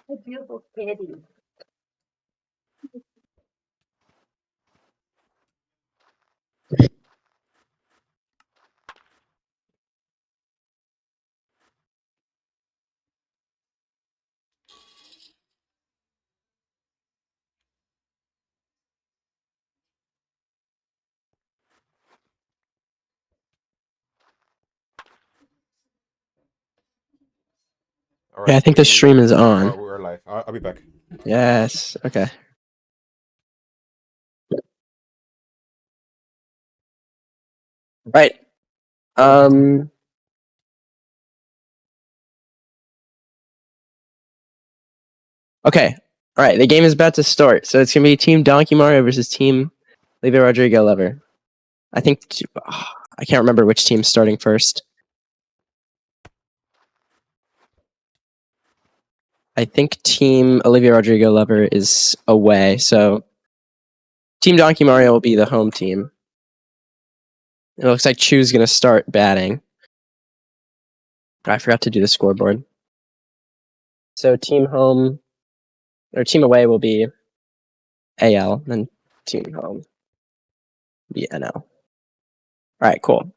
A beautiful kitty. All Yeah, I right, think the stream is on. we're live. I'll be back. Yes. Okay. Right. Okay. All right. The game is about to start. So it's gonna be Team Donkey Mario versus Team Olivia Rodrigo Lover. I think I can't remember which team's starting first. I think Team Olivia Rodrigo Lover is away, so Team Donkey Mario will be the home team. It looks like Chu's gonna start batting. I forgot to do the scoreboard. So team home or team away will be AL, and team home will be NL. All right, cool.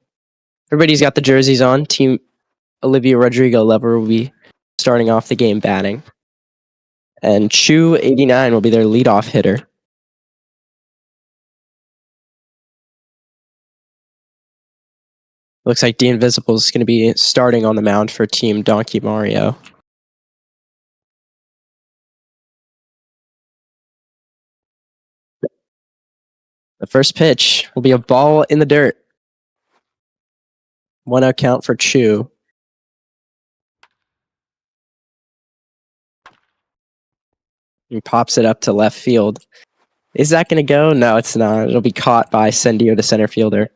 Everybody's got the jerseys on. Team Olivia Rodrigo Lover will be starting off the game batting. And Chu89 will be their leadoff hitter. Looks like The Invisible is going to be starting on the mound for Team Donkey Mario. The first pitch will be a ball in the dirt. 1-0 count for Chu. He pops it up to left field. Is that going to go? No, it's not. It'll be caught by Sendio, the center fielder.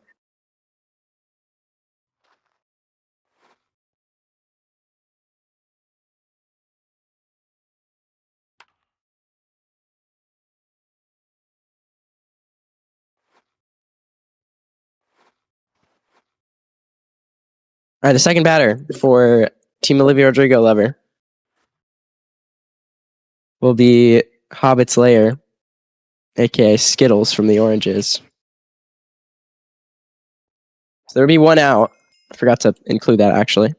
All right, the second batter for Team Olivia Rodrigo Lover will be Hobbit's Lair, aka Skittles from the Oranges. So there'll be 1 out. I forgot to include that actually.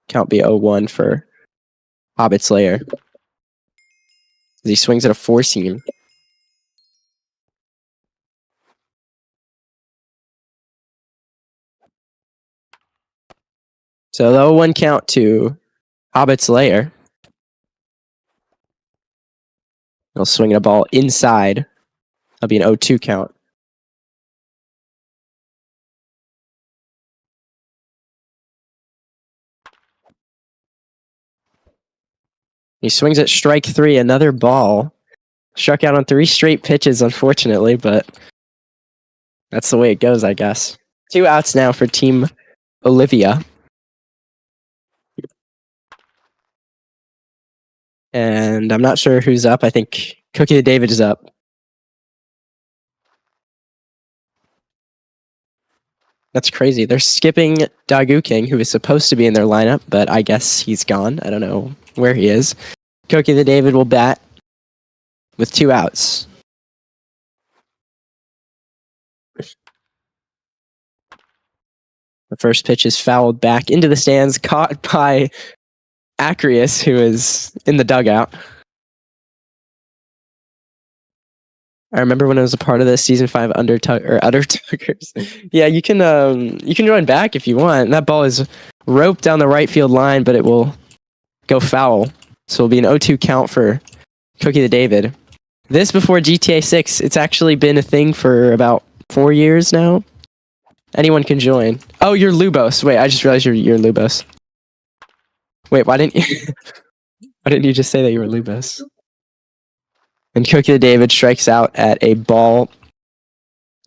Count be 0-1 for Hobbit's Lair. He swings at a 4-seam. So the 0-1 count to Hobbit's Lair. He'll swing at a ball inside. That'll be an 0-2 count. He swings at strike 3, another ball. Struck out on 3 straight pitches, unfortunately, but that's the way it goes, I guess. 2 outs now for Team Olivia. And I'm not sure who's up. I think Cookie the David is up. That's crazy. They're skipping Dagu King, who is supposed to be in their lineup, but I guess he's gone. I don't know where he is. Cookie the David will bat with 2 outs. The first pitch is fouled back into the stands, caught by Acreus, who is in the dugout. I remember when I was a part of the season 5 Undertuggers. Yeah, you can join back if you want. That ball is roped down the right field line, but it will go foul. So it'll be an 0-2 count for Cookie the David. This before GTA 6. It's actually been a thing for about 4 years now. Anyone can join. Oh, you're Lubos. Wait, I just realized you're Lubos. Wait, why didn't you just say that you were Lubos? And Cookie the David strikes out at a ball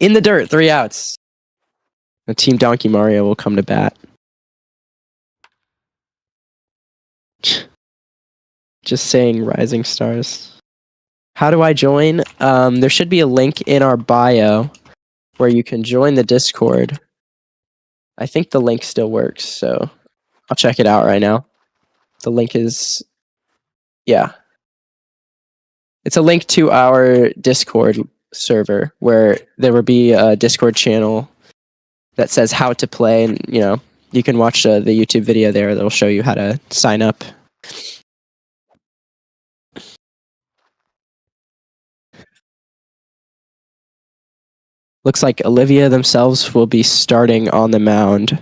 in the dirt, 3 outs. The Team Donkey Mario will come to bat. Just saying rising stars. How do I join? There should be a link in our bio where you can join the Discord. I think the link still works, so I'll check it out right now. The link is Yeah. It's a link to our Discord server where there will be a Discord channel that says how to play, and you can watch the YouTube video there that'll show you how to sign up. Looks like Olivia themselves will be starting on the mound.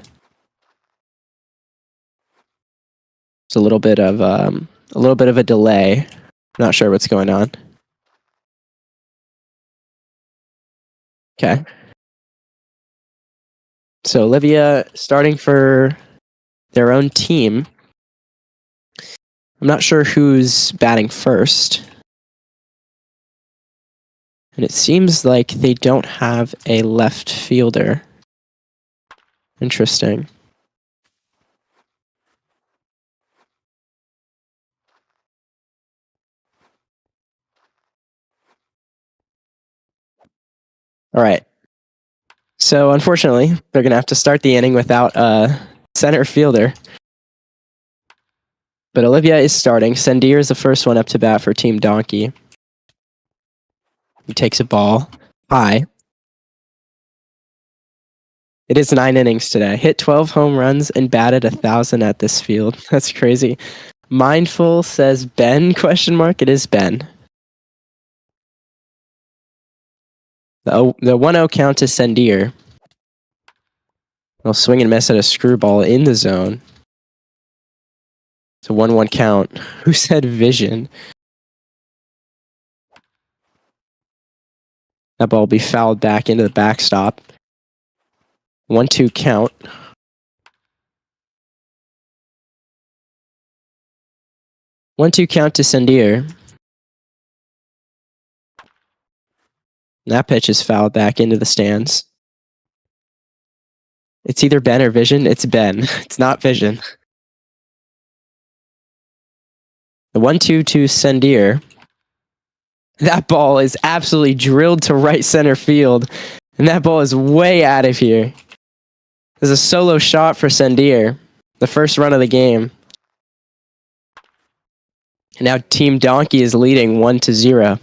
It's a little bit of a delay. Not sure what's going on. Okay. So Olivia starting for their own team. I'm not sure who's batting first. And it seems like they don't have a left fielder. Interesting. All right. So unfortunately, they're going to have to start the inning without a center fielder. But Olivia is starting. Sendir is the first one up to bat for Team Donkey. He takes a ball high. It is 9 innings today. Hit 12 home runs and batted 1,000 at this field. That's crazy. Mindful says Ben, question mark. It is Ben. The 1-0 count to Sendir. They'll swing and miss at a screwball in the zone. It's a 1-1 count. Who said vision? That ball will be fouled back into the backstop. 1-2 count. 1-2 count to Sendir. That pitch is fouled back into the stands. It's either Ben or Vision. It's Ben. It's not Vision. The 1-2 to Sendir. That ball is absolutely drilled to right center field. And that ball is way out of here. There's a solo shot for Sendir. The first run of the game. And now Team Donkey is leading 1-0.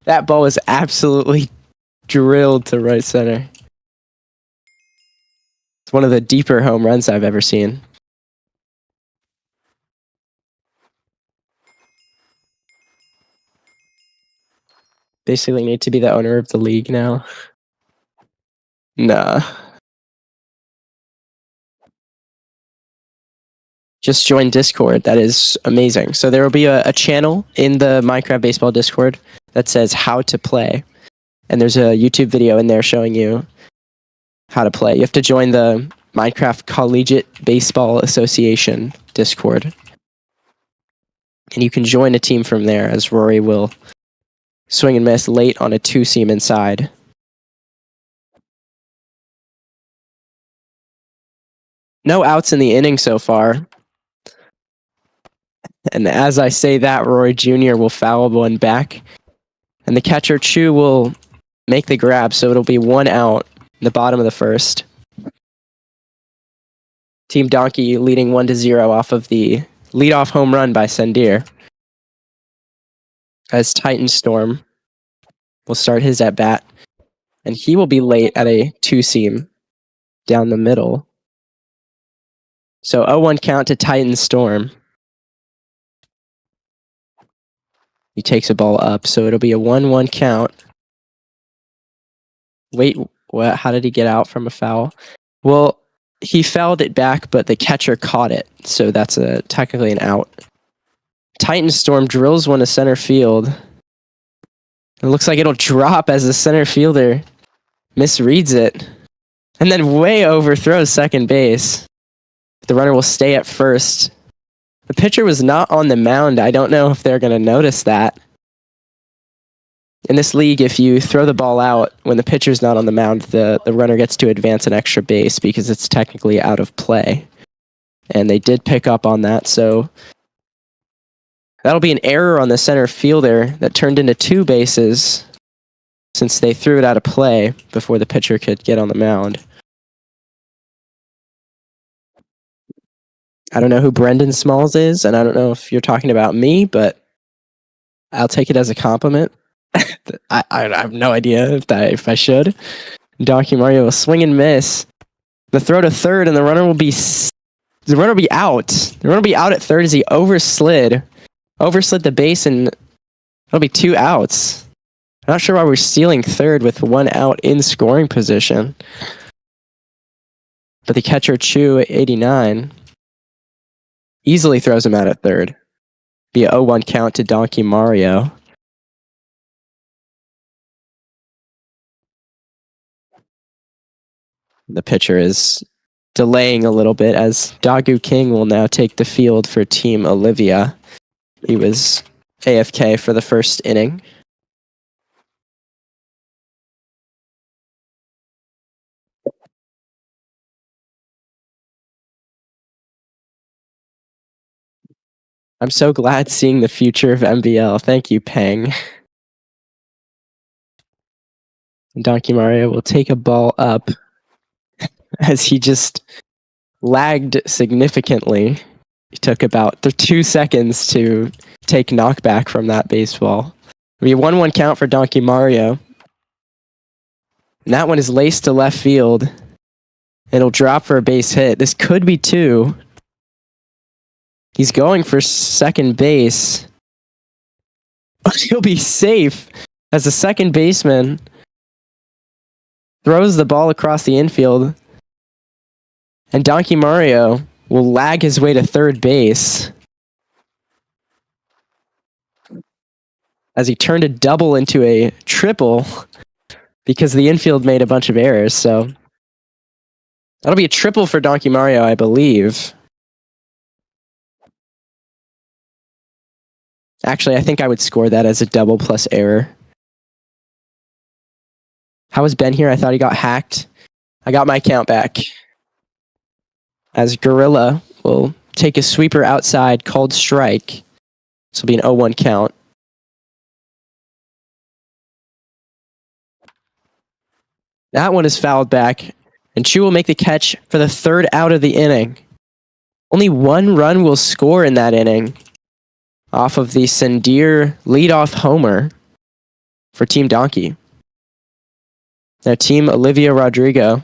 That ball is absolutely drilled to right center. It's one of the deeper home runs I've ever seen. Basically need to be the owner of the league now. Nah. Just join Discord. That is amazing. So there will be a channel in the Minecraft Baseball Discord that says how to play. And there's a YouTube video in there showing you how to play. You have to join the Minecraft Collegiate Baseball Association Discord. And you can join a team from there, as Rory will swing and miss late on a 2-seam inside. No outs in the inning so far. And as I say that, Rory Jr. will foul one back. And the catcher, Chu, will make the grab, so it'll be 1 out in the bottom of the first. Team Donkey leading 1-0 off of the leadoff home run by Sendir. As Titan Storm will start his at-bat. And he will be late at a 2-seam down the middle. So 0-1 count to Titan Storm. He takes a ball up, so it'll be a 1-1 count. Wait, what? How did he get out from a foul? Well, he fouled it back, but the catcher caught it, so that's technically an out. Titan Storm drills one to center field. It looks like it'll drop as the center fielder misreads it, and then way overthrows second base. The runner will stay at first. The pitcher was not on the mound. I don't know if they're going to notice that. In this league, if you throw the ball out when the pitcher's not on the mound, the runner gets to advance an extra base because it's technically out of play. And they did pick up on that, so that'll be an error on the center fielder that turned into 2 bases since they threw it out of play before the pitcher could get on the mound. I don't know who Brendan Smalls is, and I don't know if you're talking about me, but I'll take it as a compliment. I have no idea if I should. Donkey Mario will swing and miss. The throw to third, and the runner will be out. The runner will be out at third as he overslid the base, and it'll be 2 outs. I'm not sure why we're stealing third with 1 out in scoring position. But the catcher, Chu, 89, easily throws him out at third. Be a 0-1 count to Donkey Mario. The pitcher is delaying a little bit as Dagu King will now take the field for Team Olivia. He was AFK for the first inning. I'm so glad seeing the future of MBL. Thank you, Peng. Donkey Mario will take a ball up as he just lagged significantly. He took about 2 seconds to take knockback from that baseball. It'll be a 1-1 count for Donkey Mario. And that one is laced to left field. It'll drop for a base hit. This could be 2. He's going for second base. He'll be safe as the second baseman throws the ball across the infield. And Donkey Mario will lag his way to third base as he turned a double into a triple because the infield made a bunch of errors. So that'll be a triple for Donkey Mario, I believe. Actually, I think I would score that as a double plus error. How was Ben here? I thought he got hacked. I got my count back. As Gorilla will take a sweeper outside, called strike. This will be an 0-1 count. That one is fouled back, and Chu will make the catch for the 3rd out of the inning. Only 1 run will score in that inning off of the Sendir leadoff homer for Team Donkey. Now Team Olivia Rodrigo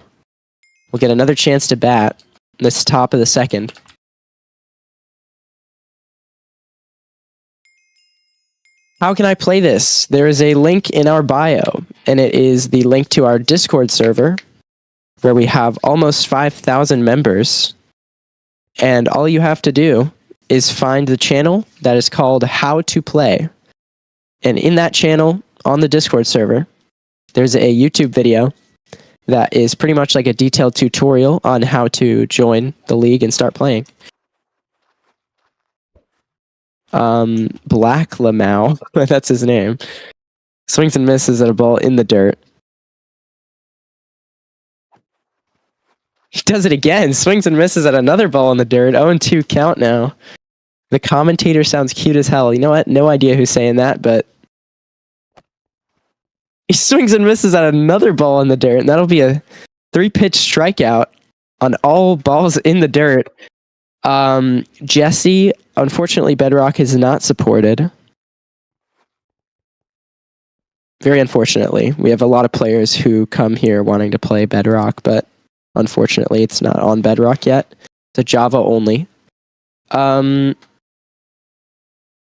will get another chance to bat in this top of the 2nd. How can I play this? There is a link in our bio, and it is the link to our Discord server, where we have almost 5,000 members. And all you have to do is find the channel that is called How to Play. And in that channel, on the Discord server, there's a YouTube video that is pretty much like a detailed tutorial on how to join the league and start playing. Black Lamau, that's his name, swings and misses at a ball in the dirt. He does it again, swings and misses at another ball in the dirt. 0-2 count now. The commentator sounds cute as hell. You know what? No idea who's saying that, but he swings and misses at another ball in the dirt, and that'll be a 3-pitch strikeout on all balls in the dirt. Jesse, unfortunately, Bedrock is not supported. Very unfortunately. We have a lot of players who come here wanting to play Bedrock, but unfortunately, it's not on Bedrock yet. It's a Java only.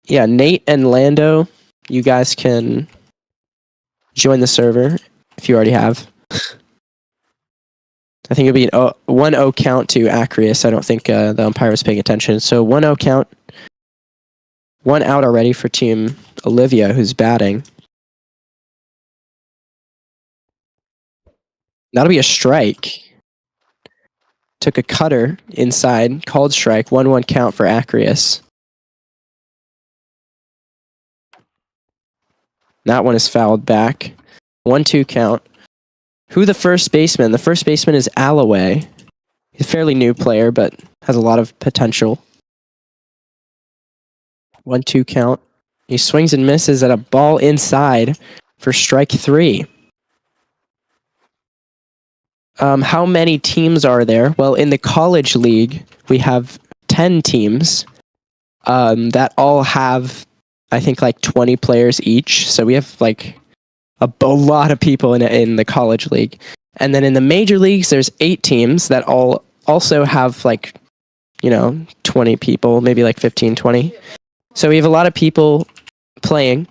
Yeah, Nate and Lando, you guys can join the server if you already have. I think it'll be an 1-0 count to Acreus. I don't think the umpire was paying attention. So 1-0 count. 1 out already for Team Olivia, who's batting. That'll be a strike. Took a cutter inside, called strike. 1-1 count for Acreus. That one is fouled back. 1-2 count. Who the first baseman? The first baseman is Alloway. He's a fairly new player, but has a lot of potential. 1-2 count. He swings and misses at a ball inside for strike 3. How many teams are there? Well, in the college league, we have 10 teams that all have, I think, like 20 players each. So we have like a lot of people in the college league. And then in the major leagues, there's 8 teams that all also have like, 20 people, maybe like 15, 20. So we have a lot of people playing.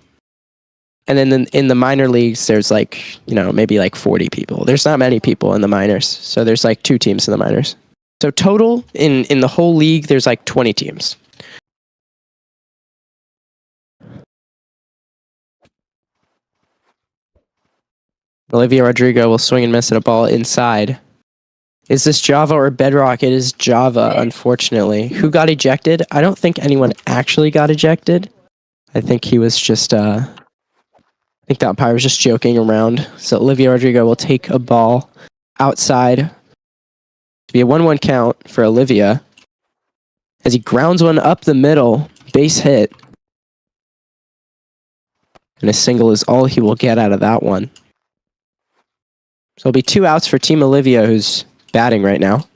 And then in the minor leagues, there's like, maybe like 40 people. There's not many people in the minors. So there's like 2 teams in the minors. So total in the whole league, there's like 20 teams. Olivia Rodrigo will swing and miss at a ball inside. Is this Java or Bedrock? It is Java, unfortunately. Who got ejected? I don't think anyone actually got ejected. I think he was just, I think the umpire was just joking around. So Olivia Rodrigo will take a ball outside. To be a 1-1 count for Olivia. As he grounds one up the middle, base hit. And a single is all he will get out of that one. So it'll be 2 outs for Team Olivia, who's batting right now.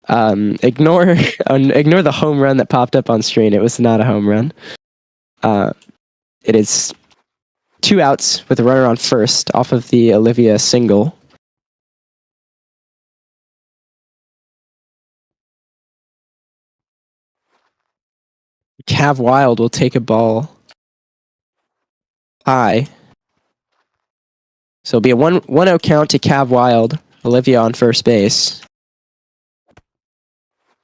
Ignore the home run that popped up on screen. It was not a home run. It is 2 outs with a runner on first off of the Olivia single. Cav Wild will take a ball high. So it'll be a 1-0 count to Cav Wild. Olivia on first base.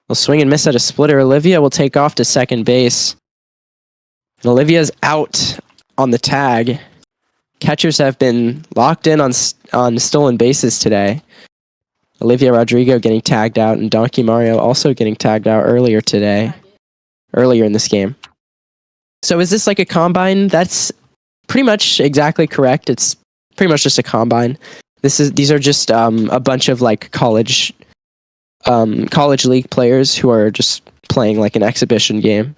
Will swing and miss at a splitter. Olivia will take off to second base. And Olivia's out on the tag. Catchers have been locked in on stolen bases today. Olivia Rodrigo getting tagged out and Donkey Mario also getting tagged out earlier in this game. So is this like a combine? That's pretty much exactly correct. It's pretty much just a combine. These are just a bunch of like college league players who are just playing like an exhibition game.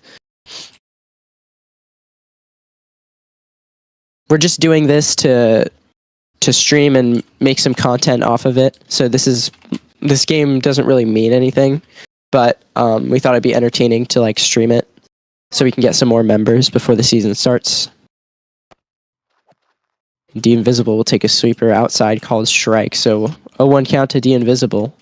We're just doing this to stream and make some content off of it. So this game doesn't really mean anything, but we thought it'd be entertaining to like stream it so we can get some more members before the season starts. D Invisible will take a sweeper outside called strike. So 0-1 count to D Invisible.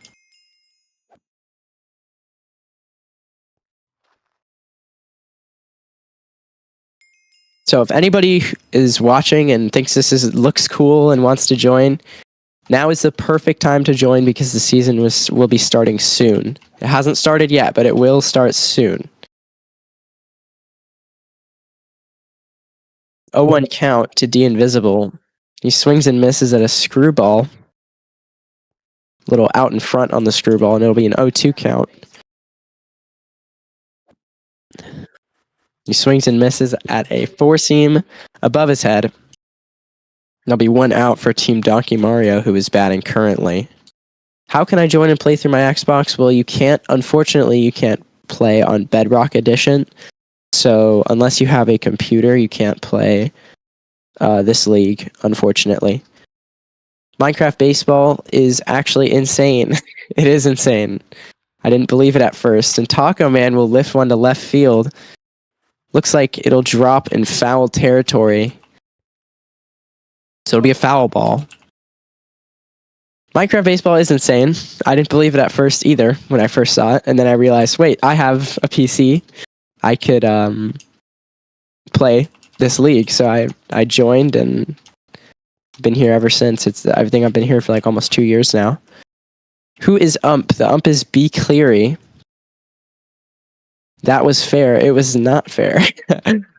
So if anybody is watching and thinks looks cool and wants to join, now is the perfect time to join because the season will be starting soon. It hasn't started yet, but it will start soon. 0-1 count to D Invisible. He swings and misses at a screwball. Little out in front on the screwball, and it'll be an 0-2 count. He swings and misses at a 4-seam above his head. There'll be 1 out for Team Donkey Mario, who is batting currently. How can I join and play through my Xbox? Well, unfortunately, you can't play on Bedrock Edition. So unless you have a computer, you can't play this league, unfortunately. Minecraft Baseball is actually insane. It is insane. I didn't believe it at first. And Taco Man will lift one to left field. Looks like it'll drop in foul territory. So it'll be a foul ball. Minecraft Baseball is insane. I didn't believe it at first either when I first saw it. And then I realized, wait, I have a PC. I could play this league. So I joined and been here ever since. I think I've been here for like almost 2 years now. Who is ump? The ump is B Cleary. That was fair. It was not fair.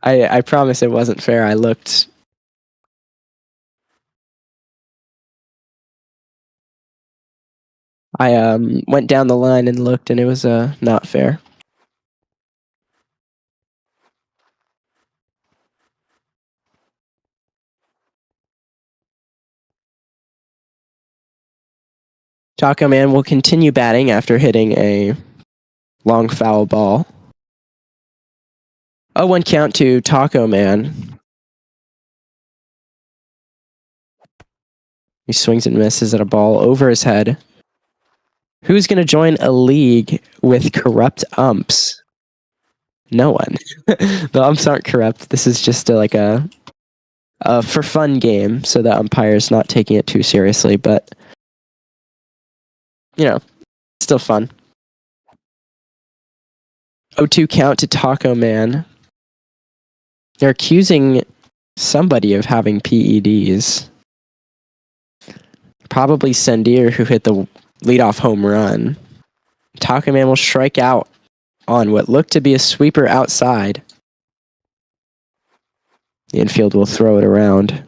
I promise it wasn't fair. I looked. I went down the line and looked, and it was not fair. Taco Man will continue batting after hitting a long foul ball. 0-1 count to Taco Man. He swings and misses at a ball over his head. Who's going to join a league with corrupt umps? No one. The umps aren't corrupt. This is just a for fun game, so the umpire's not taking it too seriously, but still fun. 0-2 count to Taco Man. They're accusing somebody of having PEDs. Probably Sendir, who hit the leadoff home run. Taco Man will strike out on what looked to be a sweeper outside. The infield will throw it around.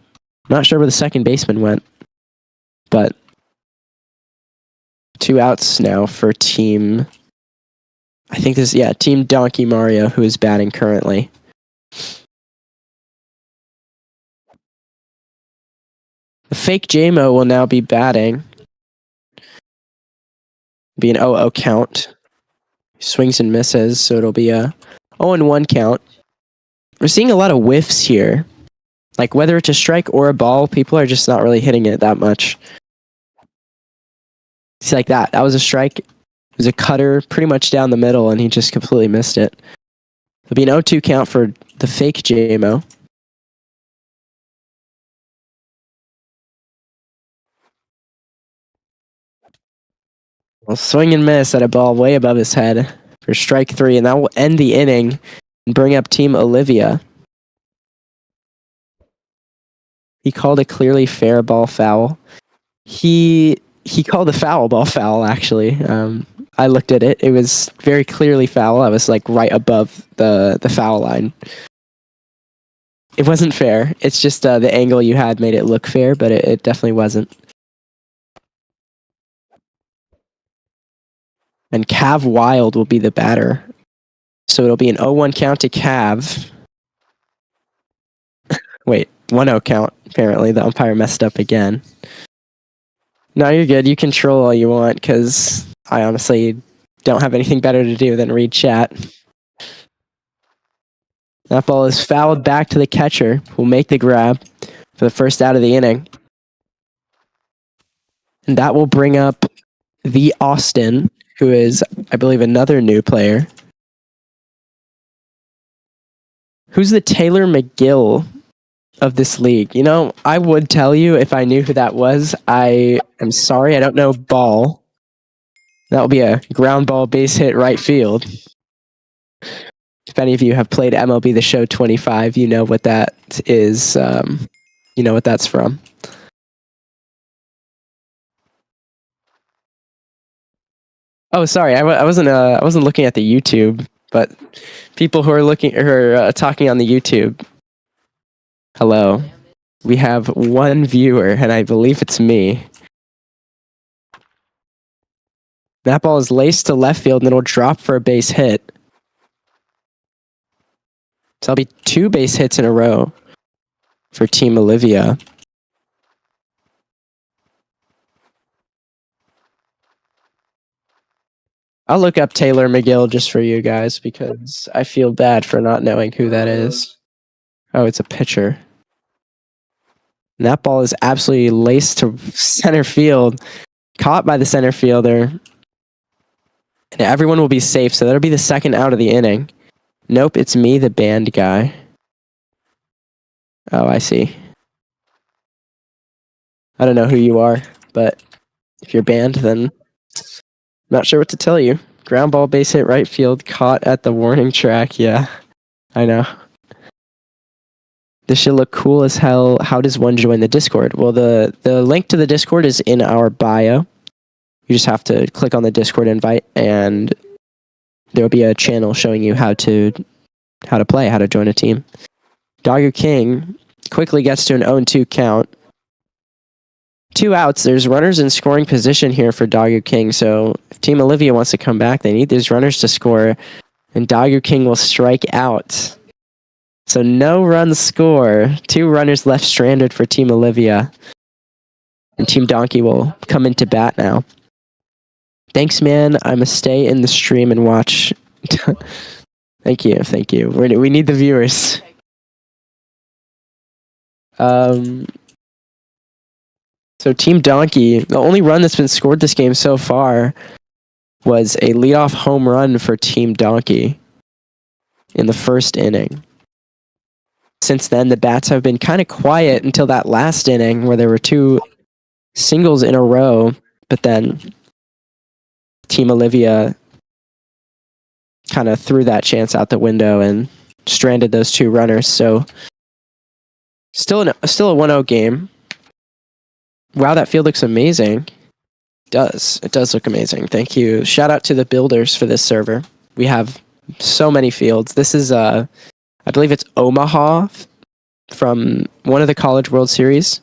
Not sure where the second baseman went, but 2 outs now for team. I think Team Donkey Mario, who is batting currently. The fake JMO will now be batting. Be an 0-0 count. Swings and misses, so it'll be a 0-1 count. We're seeing a lot of whiffs here. Like, whether it's a strike or a ball, people are just not really hitting it that much. It's like that. That was a strike. It was a cutter pretty much down the middle, and he just completely missed it. It'll be an 0-2 count for the fake JMO. Well, swing and miss at a ball way above his head for strike 3, and that will end the inning and bring up Team Olivia. He called a clearly fair ball foul. He called a foul ball foul, actually. I looked at it. It was very clearly foul. I was like right above the foul line. It wasn't fair. It's just the angle you had made it look fair, but it definitely wasn't. And Cav Wild will be the batter. So it'll be an 0-1 count to Cav. Wait, 1-0 count. Apparently, the umpire messed up again. No, you're good. You control all you want, because I honestly don't have anything better to do than read chat. That ball is fouled back to the catcher, who will make the grab for the first out of the inning. And that will bring up the Austin, who is, I believe, another new player. Who's the Taylor McGill of this league? You know, I would tell you if I knew who that was. I am sorry, I don't know ball. That will be a ground ball base hit right field. If any of you have played MLB The Show 25, you know what that is. You know what that's from. Oh, sorry, I wasn't looking at the YouTube, but people who are talking on the YouTube. Hello. We have one viewer, and I believe it's me. That ball is laced to left field, and it'll drop for a base hit. So that'll be 2 base hits in a row for Team Olivia. I'll look up Taylor McGill just for you guys, because I feel bad for not knowing who that is. Oh, it's a pitcher. And that ball is absolutely laced to center field. Caught by the center fielder. And everyone will be safe, so that'll be the second out of the inning. Nope, it's me, the band guy. Oh, I see. I don't know who you are, but if you're banned, then not sure what to tell you. Ground ball base hit right field, caught at the warning track. Yeah, I know. This should look cool as hell. How does one join the Discord? Well, the link to the Discord is in our bio. You just have to click on the Discord invite, and there'll be a channel showing you how to play, how to join a team. Dogger King quickly gets to an 0-2 count. 2 outs. There's runners in scoring position here for Dogger King, so if Team Olivia wants to come back, they need these runners to score, and Dogger King will strike out. So no runs score. 2 runners left stranded for Team Olivia. And Team Donkey will come into bat now. Thanks, man. I'm going to stay in the stream and watch. Thank you. We need the viewers. So Team Donkey, the only run that's been scored this game so far was a leadoff home run for Team Donkey in the first inning. Since then, the bats have been kind of quiet until that last inning where there were 2 singles in a row, but then Team Olivia kind of threw that chance out the window and stranded those 2 runners. So still a 1-0 game. Wow, that field looks amazing. It does look amazing. Thank you. Shout out to the builders for this server. We have so many fields. This is I believe it's Omaha from one of the College World Series.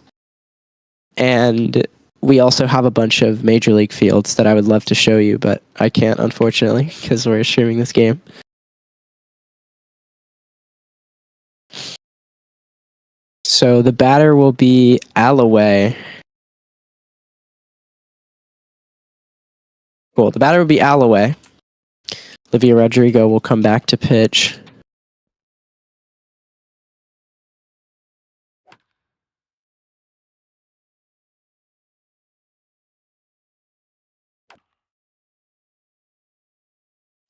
And we also have a bunch of Major League fields that I would love to show you, but I can't, unfortunately, because we're streaming this game. So the batter will be Alloway. Cool. The batter will be Alloway. Olivia Rodrigo will come back to pitch.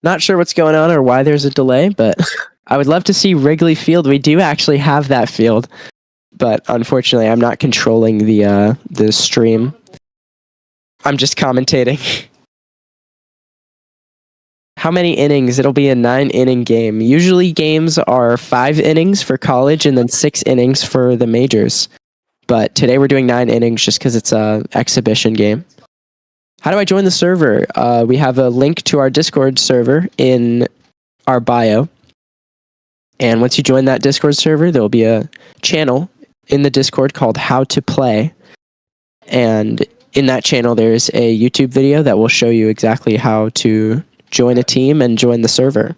Not sure what's going on or why there's a delay, but I would love to see Wrigley Field. We do actually have that field, but unfortunately, I'm not controlling the stream. I'm just commentating. How many innings? It'll be a 9-inning game. Usually games are 5 innings for college and then 6 innings for the majors. But today we're doing 9 innings just because it's a exhibition game. How do I join the server? We have a link to our Discord server in our bio. And once you join that Discord server, there will be a channel in the Discord called How to Play. And in that channel, there's a YouTube video that will show you exactly how to join a team and join the server.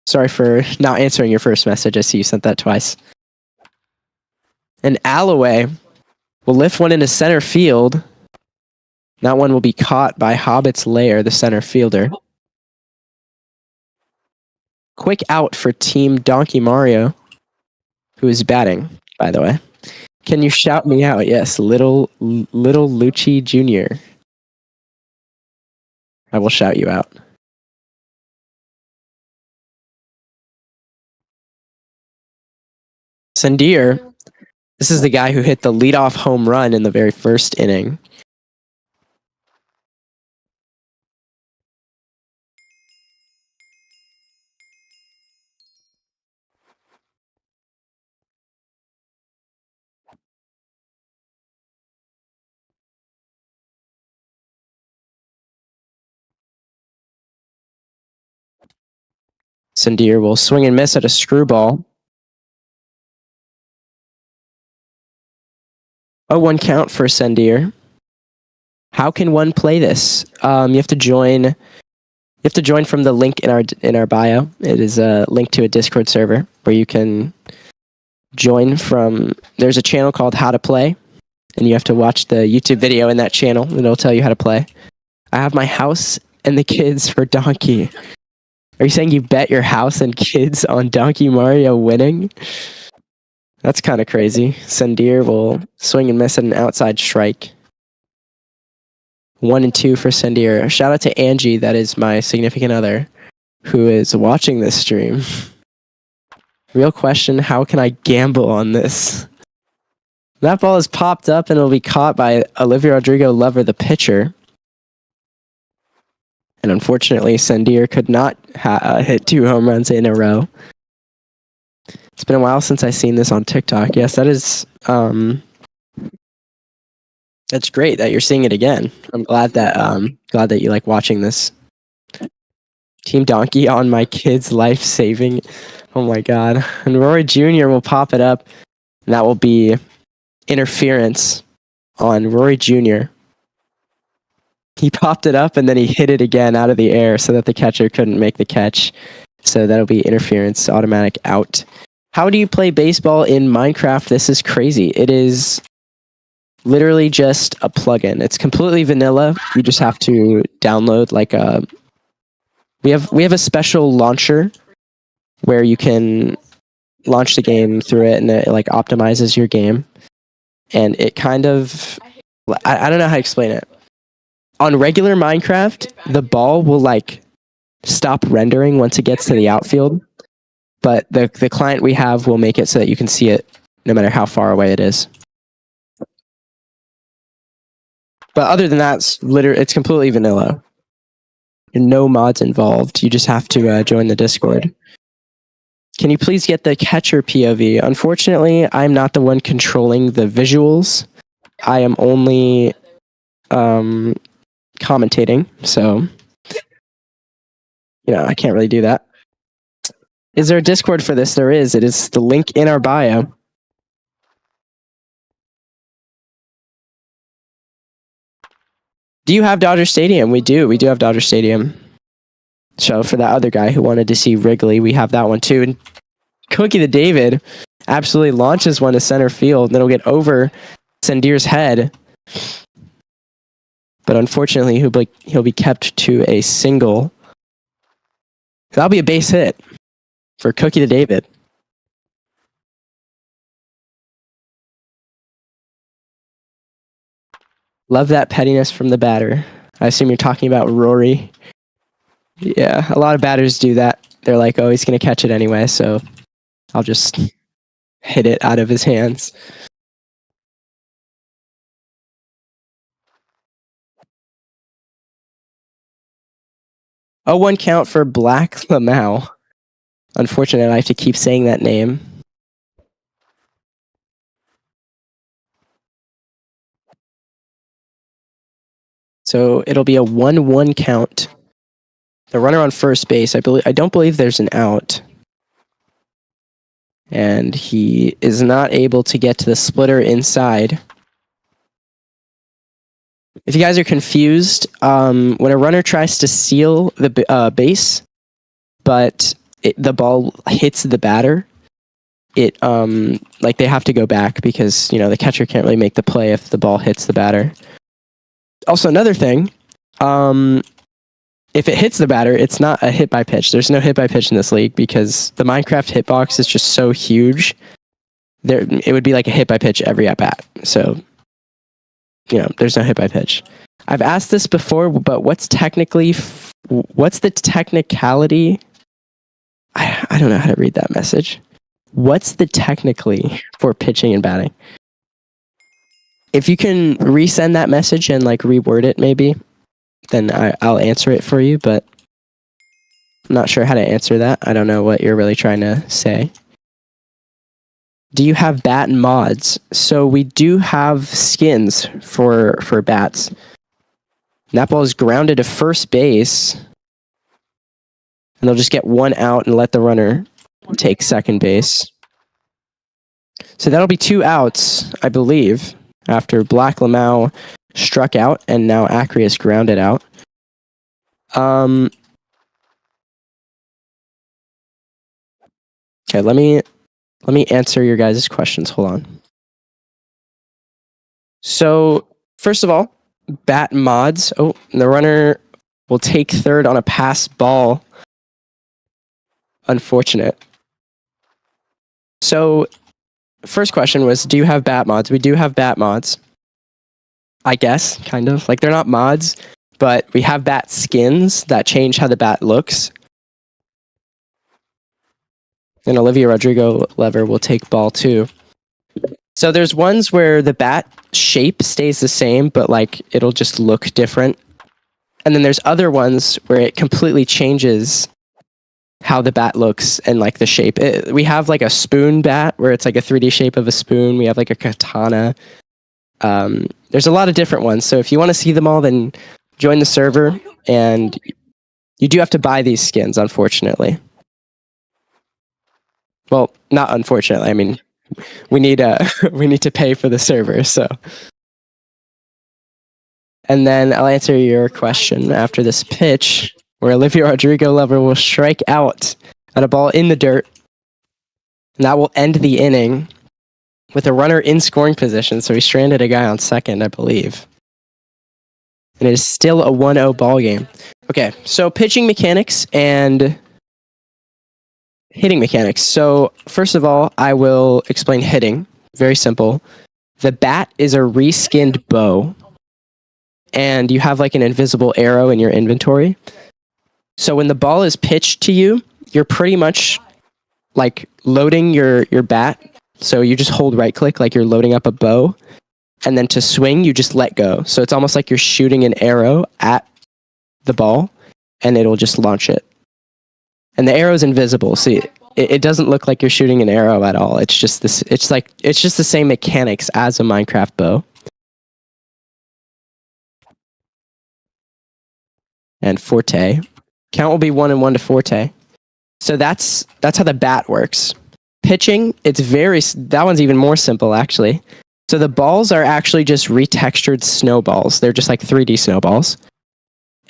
Sorry for not answering your first message. I see you sent that twice. And Alloway will lift one into center field. That one will be caught by Hobbit's Lair, the center fielder. Quick out for Team Donkey Mario, who is batting, by the way. Can you shout me out? Yes, little Lucci Jr. I will shout you out. Sandir, this is the guy who hit the leadoff home run in the very first inning. Sandir will swing and miss at a screwball. 0-1 count for Sandir. How can one play this? You have to join. You have to join from the link in our bio. It is a link to a Discord server where you can join from. There's a channel called How to Play, and you have to watch the YouTube video in that channel, and it'll tell you how to play. I have my house and the kids for Donkey. Are you saying you bet your house and kids on Donkey Mario winning? That's kind of crazy. Sandir will swing and miss at an outside strike. 1-2 for Sandir. Shout out to Angie, that is my significant other, who is watching this stream. Real question, how can I gamble on this? That ball is popped up and it'll be caught by Olivia Rodrigo Lover, the pitcher. And unfortunately, Sandir could not hit 2 home runs in a row. It's been a while since I've seen this on TikTok. Yes, that is... that's great that you're seeing it again. I'm glad that you like watching this. Team Donkey on my kid's life saving. Oh my god. And Rory Jr. will pop it up. And that will be interference on Rory Jr. He popped it up and then he hit it again out of the air so that the catcher couldn't make the catch. So that'll be interference, automatic out. How do you play baseball in Minecraft? This is crazy. It is literally just a plugin. It's completely vanilla. You just have to download like a... We have a special launcher where you can launch the game through it and it like optimizes your game. and it kind of, I don't know how to explain it. On regular Minecraft, the ball will like stop rendering once it gets to the outfield, but the client we have will make it so that you can see it no matter how far away it is. But other than that, it's completely vanilla. No mods involved. You just have to join the Discord. Can you please get the catcher POV? Unfortunately, I'm not the one controlling the visuals. I am only commentating, so I can't really do that. Is there a Discord for this? There is. It is the link in our bio. Do you have Dodger Stadium? We do. We do have Dodger Stadium. So for that other guy who wanted to see Wrigley, we have that one too. And Cookie the David absolutely launches one to center field. Then it'll get over Sendir's head. But unfortunately, he'll be kept to a single. That'll be a base hit for Cookie the David. Love that pettiness from the batter. I assume you're talking about Rory. Yeah, a lot of batters do that. They're like, oh, he's going to catch it anyway, so I'll just hit it out of his hands. Oh, 1 count for Black Lamau. Unfortunately, I have to keep saying that name. So it'll be a 1-1 count. The runner on first base, I don't believe there's an out. And he is not able to get to the splitter inside. If you guys are confused, when a runner tries to seal the base, but the ball hits the batter, they have to go back because the catcher can't really make the play if the ball hits the batter. Also, another thing, if it hits the batter, it's not a hit by pitch. There's no hit by pitch in this league because the Minecraft hitbox is just so huge. It would be like a hit by pitch every at bat. So, there's no hit by pitch. I've asked this before, but what's the technicality? I don't know how to read that message. What's the technically for pitching and batting? If you can resend that message and reword it maybe, then I'll answer it for you, but I'm not sure how to answer that. I don't know what you're really trying to say. Do you have bat mods? So we do have skins for bats. That ball is grounded to first base, and they'll just get 1 out and let the runner take second base. So that'll be 2 outs, I believe, after Black Lamau struck out and now Acreus grounded out. Okay, let me answer your guys' questions. Hold on. So, first of all, bat mods. Oh, the runner will take third on a pass ball. Unfortunate. So, first question was, do you have bat mods? We do have bat mods. I guess, kind of. They're not mods, but we have bat skins that change how the bat looks. And Olivia Rodrigo Lever will take ball 2. So there's ones where the bat shape stays the same, but it'll just look different. And then there's other ones where it completely changes how the bat looks and the shape. We have a spoon bat where it's a 3D shape of a spoon. We have a katana. There's a lot of different ones. So if you want to see them all, then join the server. And you do have to buy these skins, unfortunately. Well, not unfortunately. I mean, we need to pay for the server. So, and then I'll answer your question after this pitch, where Olivia Rodrigo Lever will strike out at a ball in the dirt, and that will end the inning with a runner in scoring position. So he stranded a guy on second, I believe, and it is still a 1-0 ball game. Okay, so pitching mechanics and hitting mechanics. So first of all, I will explain hitting. Very simple. The bat is a reskinned bow, and you have like an invisible arrow in your inventory. So when the ball is pitched to you, you're pretty much like loading your bat. So you just hold right click like you're loading up a bow, and then to swing, you just let go. So it's almost like you're shooting an arrow at the ball, and it'll just launch it. And the arrow's invisible. See, it doesn't look like you're shooting an arrow at all. It's just this. It's just the same mechanics as a Minecraft bow. And forte. Count will be 1 and 1 to forte. So that's how the bat works. Pitching, that one's even more simple actually. So the balls are actually just retextured snowballs. They're just like 3D snowballs.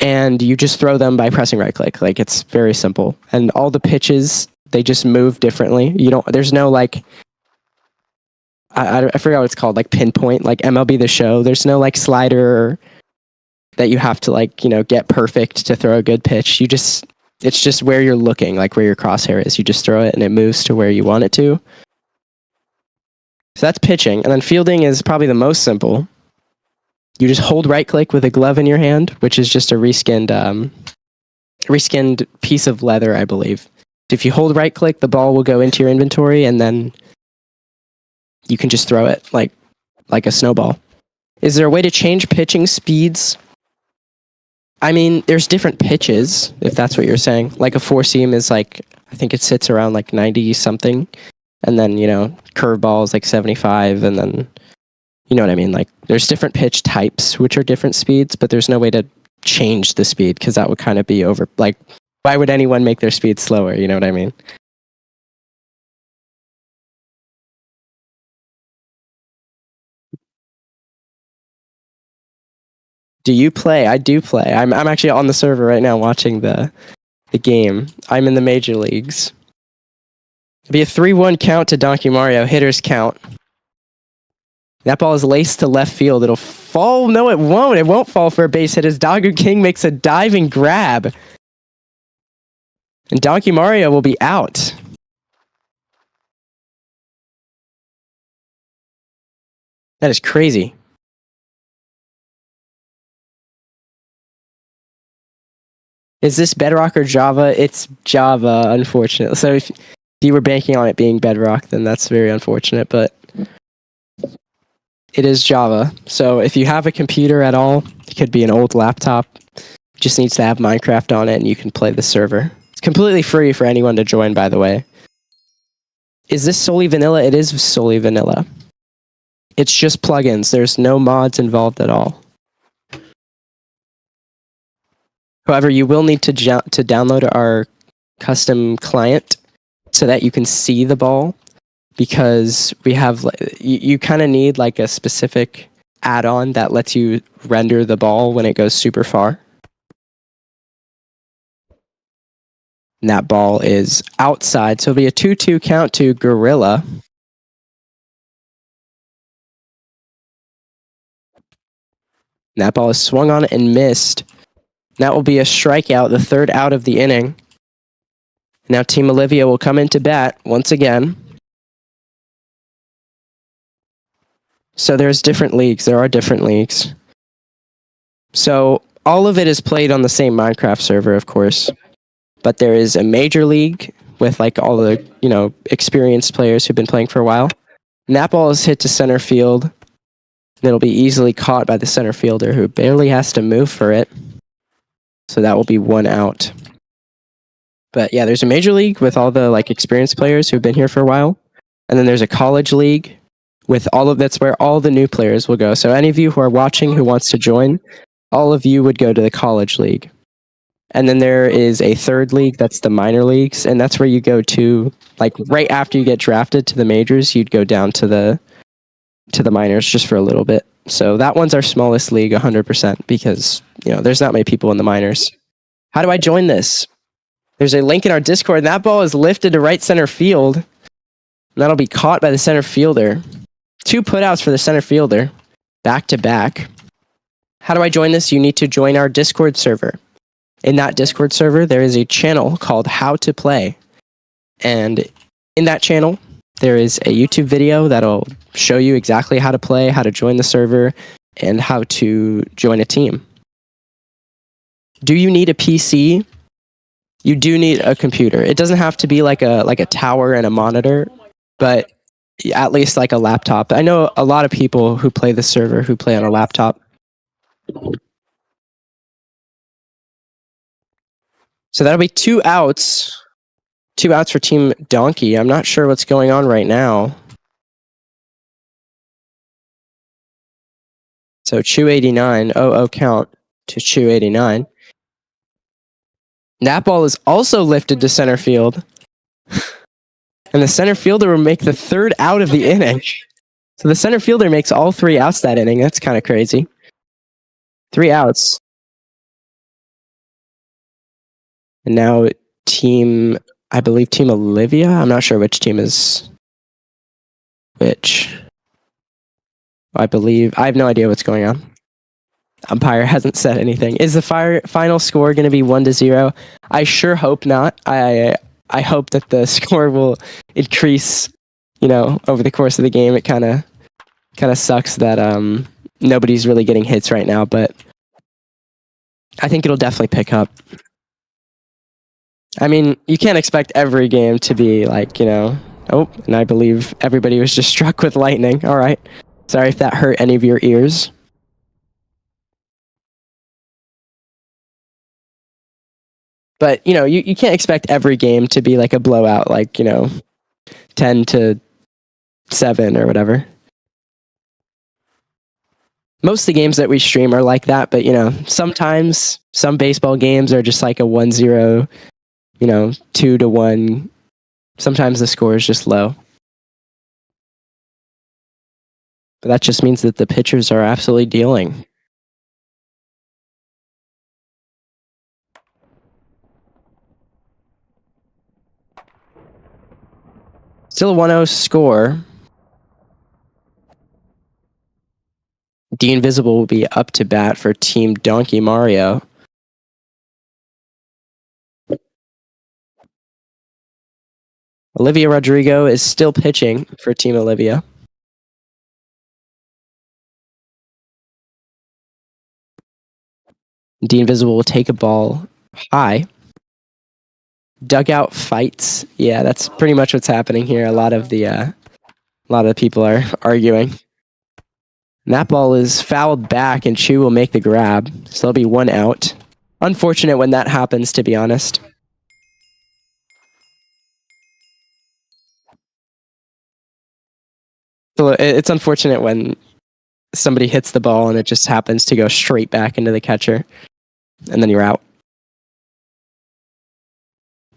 And you just throw them by pressing right click. Like, it's very simple. And all the pitches, they just move differently. There's no like, I forget what it's called, like pinpoint, like MLB The Show. There's no like slider that you have to like, get perfect to throw a good pitch. It's just where you're looking, like where your crosshair is. You just throw it and it moves to where you want it to. So that's pitching. And then fielding is probably the most simple. You just hold right click with a glove in your hand, which is just a reskinned piece of leather, I believe. So if you hold right click, the ball will go into your inventory, and then you can just throw it like a snowball. Is there a way to change pitching speeds? I mean, there's different pitches, if that's what you're saying. Like a four seam is like, I think it sits around like 90 something. And then, curveball is like 75, and then, you know what I mean? Like, there's different pitch types, which are different speeds, but there's no way to change the speed, because that would kind of be over. Like, why would anyone make their speed slower? You know what I mean? Do you play? I do play. I'm actually on the server right now watching the game. I'm in the major leagues. It'll be a 3-1 count to Donkey Mario. Hitters count. That ball is laced to left field. It'll fall. No, it won't. It won't fall for a base hit as Doggo King makes a diving grab. And Donkey Mario will be out. That is crazy. Is this Bedrock or Java? It's Java, unfortunately. So if you were banking on it being Bedrock, then that's very unfortunate, but it is Java. So if you have a computer at all, it could be an old laptop, just needs to have Minecraft on it, and you can play the server. It's completely free for anyone to join, by the way. Is this solely vanilla? It is solely vanilla. It's just plugins. There's no mods involved at all. However, you will need to download our custom client so that you can see the ball, because we have you kind of need like a specific add-on that lets you render the ball when it goes super far. And that ball is outside, so it'll be a 2-2 count to Gorilla. And that ball is swung on and missed. That will be a strikeout, the third out of the inning. Now Team Olivia will come into bat once again. So there's different leagues. There are different leagues. So all of it is played on the same Minecraft server, of course. But there is a major league with like all the, experienced players who've been playing for a while. And that ball is hit to center field. And it'll be easily caught by the center fielder, who barely has to move for it. So that will be 1 out. But yeah, there's a major league with all the like experienced players who've been here for a while. And then there's a college league with that's where all the new players will go. So any of you who are watching who wants to join, all of you would go to the college league. And then there is a third league, that's the minor leagues, and that's where you go to, like right after you get drafted to the majors, you'd go down to the minors just for a little bit. So that one's our smallest league, 100%, because there's not many people in the minors. How do I join this? There's a link in our Discord, and that ball is lifted to right center field. And that'll be caught by the center fielder. 2 putouts for the center fielder, back to back. How do I join this? You need to join our Discord server. In that Discord server, there is a channel called How to Play. And in that channel, there is a YouTube video that'll show you exactly how to play, how to join the server, and how to join a team. Do you need a PC? You do need a computer. It doesn't have to be like a tower and a monitor, but at least like a laptop. I know a lot of people who play the server who play on a laptop. So that'll be 2 outs. 2 outs for Team Donkey. I'm not sure what's going on right now. So Chew 89, 0-0 count to Chew 89. That ball is also lifted to center field. And the center fielder will make the 3rd out of the inning. So the center fielder makes all 3 outs that inning. That's kind of crazy. 3 outs. And now I believe Team Olivia. I'm not sure which team is which. I have no idea what's going on. Umpire hasn't said anything. Is the final score going to be 1-0? I sure hope not. I hope that the score will increase, over the course of the game. It kind of sucks that nobody's really getting hits right now, but I think it'll definitely pick up. I mean, you can't expect every game to be like, oh, and I believe everybody was just struck with lightning. All right. Sorry if that hurt any of your ears. But, you can't expect every game to be like a blowout, like, 10-7 or whatever. Most of the games that we stream are like that, but, sometimes some baseball games are just like a 1-0, 2-1. Sometimes the score is just low. But that just means that the pitchers are absolutely dealing. Still a 1-0 score. The Invisible will be up to bat for Team Donkey Mario. Olivia Rodrigo is still pitching for Team Olivia. The Invisible will take a ball high. Dugout fights. Yeah, that's pretty much what's happening here. A lot of the people are arguing. And that ball is fouled back, and Chew will make the grab. So there'll be 1 out. Unfortunate when that happens, to be honest. So it's unfortunate when somebody hits the ball and it just happens to go straight back into the catcher, and then you're out.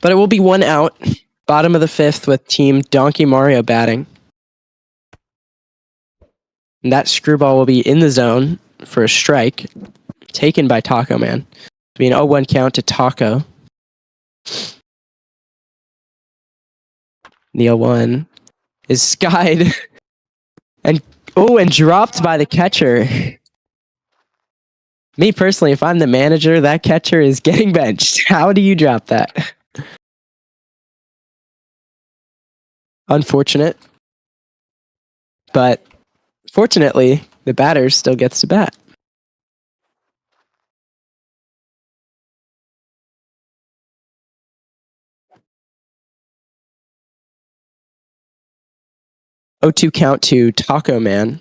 But it will be 1 out. Bottom of the 5th with Team Donkey Mario batting. And that screwball will be in the zone for a strike, taken by Taco Man. It'll be an 0-1 count to Taco. The 0-1 is skied and dropped by the catcher. Me personally, if I'm the manager, that catcher is getting benched. How do you drop that? Unfortunate. But fortunately, the batter still gets to bat. O2 count to Taco Man.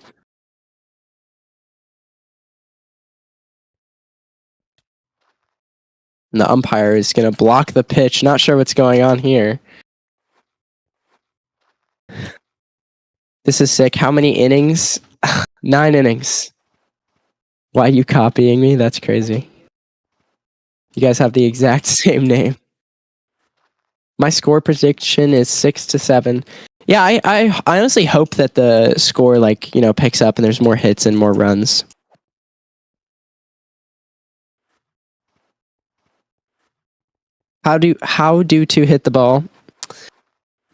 And the umpire is going to block the pitch. Not sure what's going on here. This is sick. How many innings? 9 innings. Why are you copying me? That's crazy. You guys have the exact same name. My score prediction is 6-7. Yeah, I honestly hope that the score picks up and there's more hits and more runs. How do to hit the ball?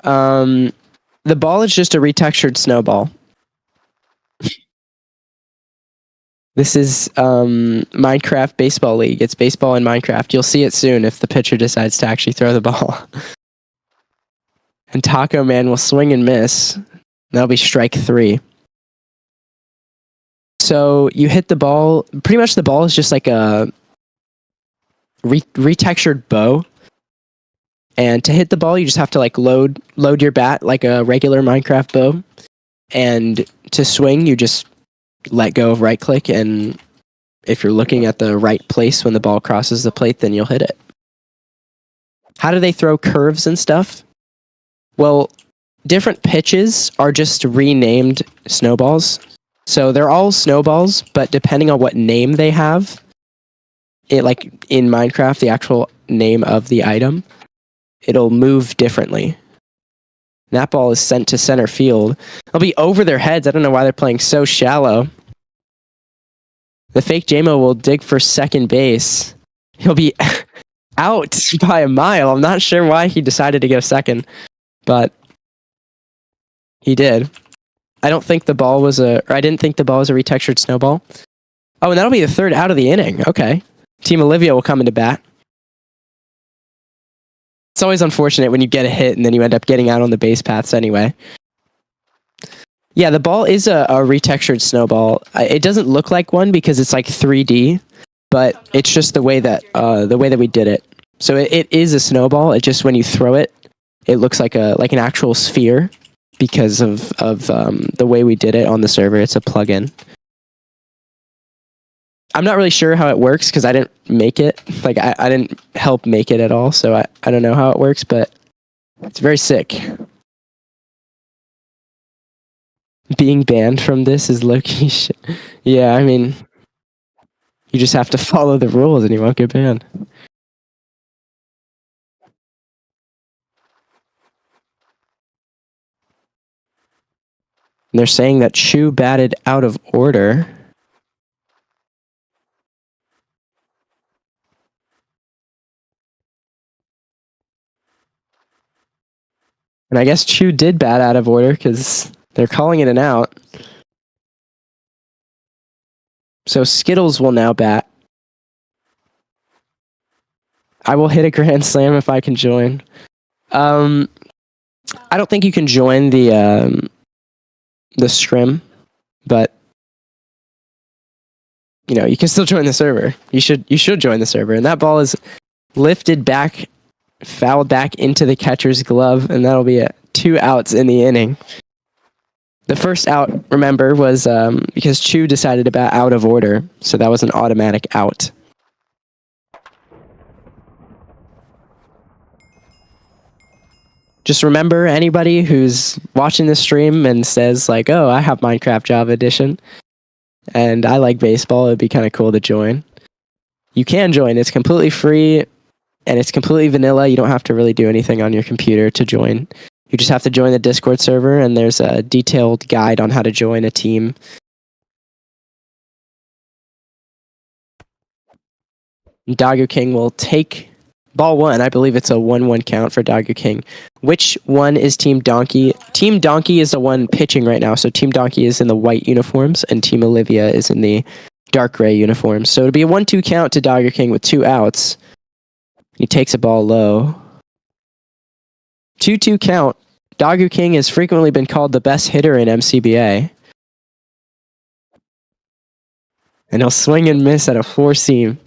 The ball is just a retextured snowball. This is Minecraft Baseball League. It's baseball in Minecraft. You'll see it soon if the pitcher decides to actually throw the ball. And Taco Man will swing and miss. That'll be strike 3. So you hit the ball. Pretty much the ball is just like a retextured bow. And to hit the ball, you just have to like load your bat like a regular Minecraft bow. And to swing, you just let go of right click. And if you're looking at the right place when the ball crosses the plate, then you'll hit it. How do they throw curves and stuff? Well, different pitches are just renamed snowballs. So they're all snowballs, but depending on what name they have, it like in Minecraft, the actual name of the item, it'll move differently. That ball is sent to center field. It'll be over their heads. I don't know why they're playing so shallow. The fake JMO will dig for second base. He'll be out by a mile. I'm not sure why he decided to go second, but he did. I didn't think the ball was a retextured snowball. Oh, and that'll be the third out of the inning. Okay. Team Olivia will come into bat. It's always unfortunate when you get a hit and then you end up getting out on the base paths anyway. Yeah, the ball is a retextured snowball. It doesn't look like one because it's like 3D, but it's just the way that we did it. So it is a snowball. It just when you throw it, it looks like an actual sphere because of the way we did it on the server. It's a plugin. I'm not really sure how it works because I didn't make it. Like I didn't help make it at all, so I don't know how it works, but it's very sick. Being banned from this is low-key shit. Yeah, I mean, you just have to follow the rules and you won't get banned. And they're saying that Chu batted out of order. And I guess Chu did bat out of order because they're calling it an out. So Skittles will now bat. I will hit a grand slam if I can join. I don't think you can join the scrim, but you know, you can still join the server. You should join the server. And that ball is lifted back, fouled back into the catcher's glove, and that'll be 2 outs in the inning. The first out, remember, was because Chu decided to bat out of order, so that was an automatic out. Just remember, anybody who's watching this stream and says like, "Oh, I have Minecraft Java Edition, and I like baseball. It'd be kind of cool to join." You can join. It's completely free, and it's completely vanilla. You don't have to really do anything on your computer to join. You just have to join the Discord server, and there's a detailed guide on how to join a team. Doggo King will take ball 1. I believe it's a 1-1 count for Doggo King. Which one is Team Donkey? Team Donkey is the one pitching right now. So Team Donkey is in the white uniforms, and Team Olivia is in the dark gray uniforms. So it'll be a 1-2 count to Doggo King with 2 outs. He takes a ball low. 2-2 count. Doggo King has frequently been called the best hitter in MCBA. And he'll swing and miss at a 4-seam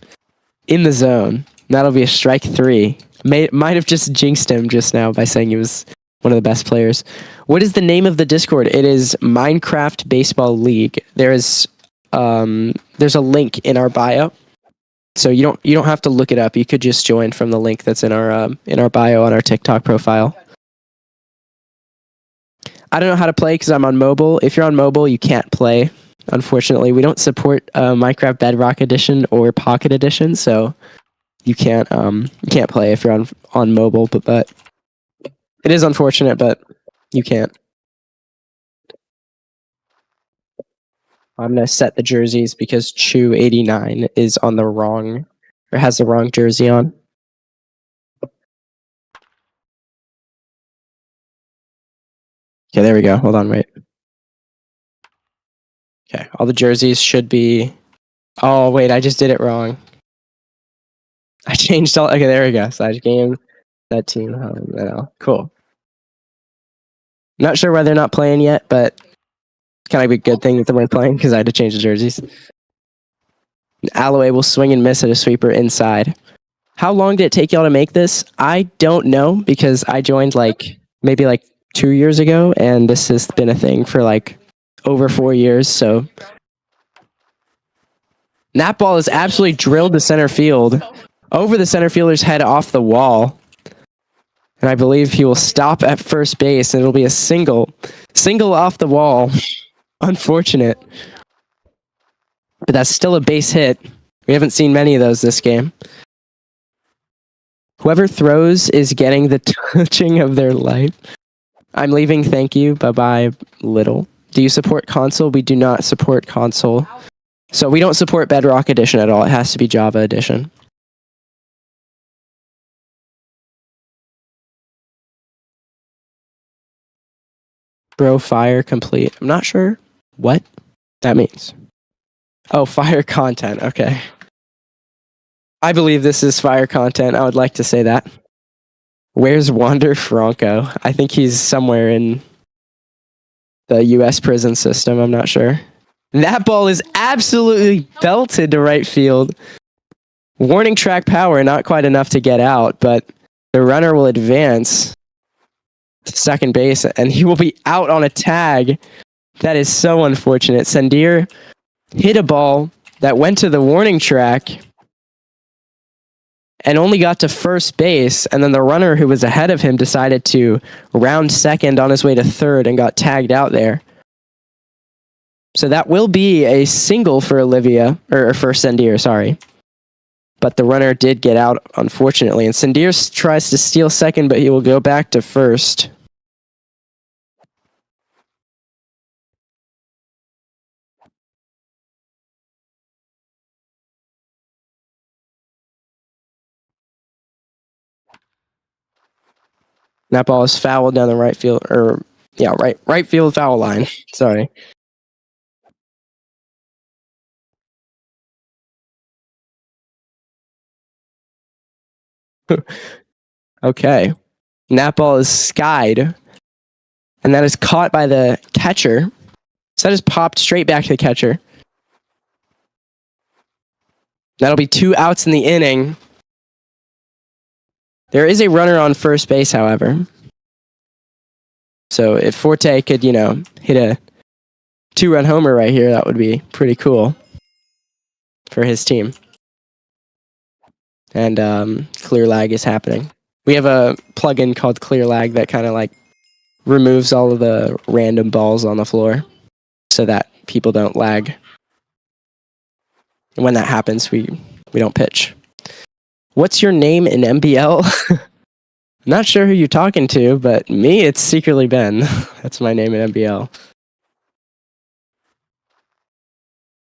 in the zone. That'll be a strike 3. Might have just jinxed him just now by saying he was one of the best players. What is the name of the Discord? It is Minecraft Baseball League. There's a link in our bio. So you don't have to look it up. You could just join from the link that's in our bio on our TikTok profile. I don't know how to play because I'm on mobile. If you're on mobile, you can't play. Unfortunately, we don't support Minecraft Bedrock Edition or Pocket Edition, so you can't play if you're on mobile. But it is unfortunate, but you can't. I'm gonna set the jerseys because Chu 89 is on the wrong, or has the wrong jersey on. Okay, there we go. Hold on, wait. Okay, all the jerseys should be. Oh wait, I just did it wrong. I changed all. Okay, there we go. Side game, that team. Cool. Not sure why they're not playing yet, but kind of a good thing that they weren't playing because I had to change the jerseys. Alloway will swing and miss at a sweeper inside. How long did it take y'all to make this? I don't know because I joined maybe 2 years ago, and this has been a thing for over 4 years. So that ball is absolutely drilled to center field, over the center fielder's head off the wall. And I believe he will stop at first base, and it'll be a single off the wall. Unfortunate. But that's still a base hit. We haven't seen many of those this game. Whoever throws is getting the touching of their life. I'm leaving, thank you. Bye-bye, Little. Do you support console? We do not support console. So we don't support Bedrock Edition at all. It has to be Java Edition. Bro, fire complete. I'm not sure what that means. Oh, fire content. Okay. I believe this is fire content. I would like to say that. Where's Wander Franco? I think he's somewhere in the U.S. prison system. I'm not sure. That ball is absolutely belted to right field. Warning track power, not quite enough to get out, but the runner will advance to second base, and he will be out on a tag. That is so unfortunate. Sendir hit a ball that went to the warning track and only got to first base, and then the runner who was ahead of him decided to round second on his way to third and got tagged out there. So that will be a single for Olivia, or for Sendir, sorry. But the runner did get out, unfortunately, and Sendir tries to steal second, but he will go back to first. That ball is fouled down the right field, right field foul line. Sorry. Okay. And that ball is skied, and that is caught by the catcher. So that is popped straight back to the catcher. That'll be 2 outs in the inning. There is a runner on first base, however. So if Forte could, hit a 2-run homer right here, that would be pretty cool for his team. And clear lag is happening. We have a plugin called Clear Lag that kind of removes all of the random balls on the floor so that people don't lag. And when that happens, we don't pitch. What's your name in MBL? Not sure who you're talking to, but me, it's secretly Ben. That's my name in MBL.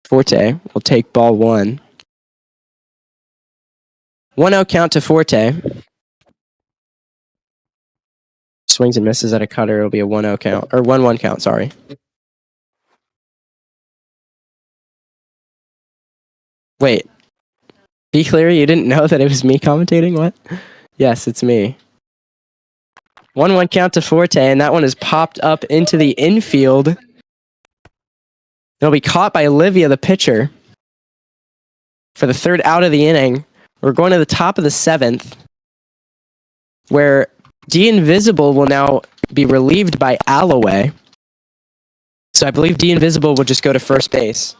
Forte will take ball 1. 1-0 count to Forte. Swings and misses at a cutter. It'll be a 1-0 count, or 1-1 count, sorry. Wait. Be clear, you didn't know that it was me commentating? What? Yes, it's me. 1-1 count to Forte, and that one is popped up into the infield. It'll be caught by Olivia, the pitcher, for the 3rd out of the inning. We're going to the top of the 7th, where D Invisible will now be relieved by Alloway. So I believe D Invisible will just go to first base.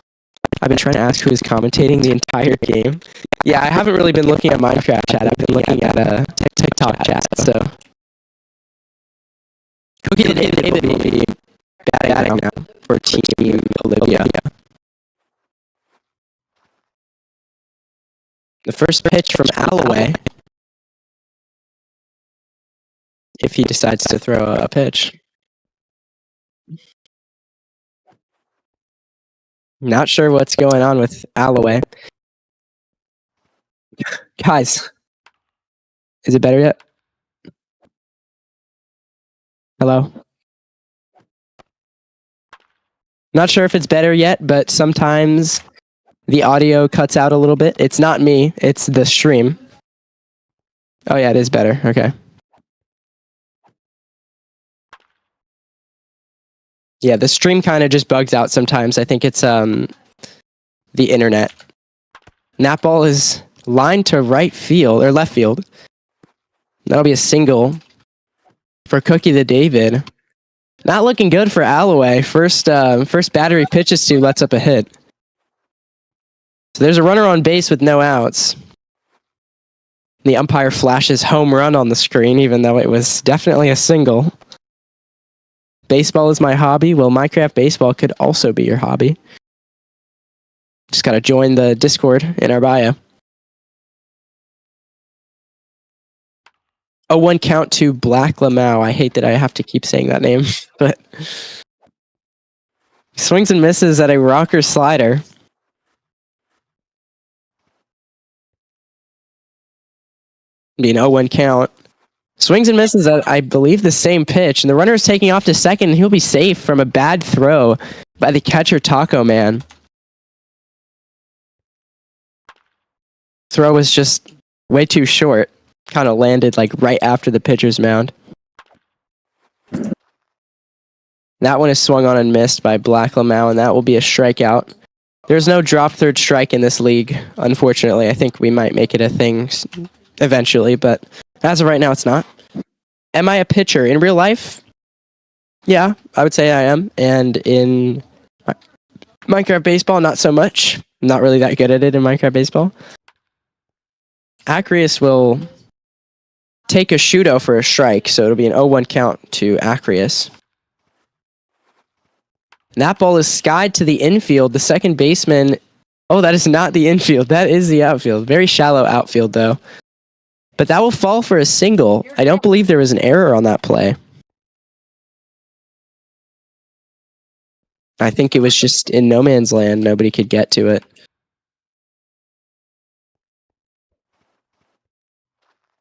I've been trying to ask who is commentating the entire game. Yeah, I haven't really been looking at Minecraft chat. I've been looking at TikTok chat. So Cookie David will be batting now for Team Olivia. The first pitch from Alloway, if he decides to throw a pitch. Not sure what's going on with Alloway. Guys, is it better yet? Hello? Not sure if it's better yet, but sometimes the audio cuts out a little bit. It's not me, it's the stream. Oh yeah, it is better. Okay. Yeah, the stream kind of just bugs out sometimes. I think it's the internet. And that ball is lined to right field or left field. That'll be a single for Cookie the David. Not looking good for Alloway. First battery pitches to lets up a hit. So there's a runner on base with no outs. The umpire flashes home run on the screen, even though it was definitely a single. Baseball is my hobby. Well, Minecraft baseball could also be your hobby. Just gotta join the Discord in our bio. 0-1 count to Black Lamau. I hate that I have to keep saying that name, but swings and misses at a rocker slider. Be an 0-1 count. Swings and misses at, I believe, the same pitch, and the runner is taking off to second, and he'll be safe from a bad throw by the catcher Taco Man. Throw was just way too short. Kind of landed like right after the pitcher's mound. That one is swung on and missed by Black Lamau, and that will be a strikeout. There's no drop third strike in this league, unfortunately. I think we might make it a thing eventually, but as of right now, it's not. Am I a pitcher in real life? Yeah, I would say I am. And in Minecraft baseball, not so much. I'm not really that good at it in Minecraft baseball. Acreus will take a shootout for a strike, so it'll be an 0-1 count to Acreus. And that ball is skied to the infield. The second baseman... Oh, that is not the infield. That is the outfield. Very shallow outfield, though. But that will fall for a single. I don't believe there was an error on that play. I think it was just in no man's land. Nobody could get to it.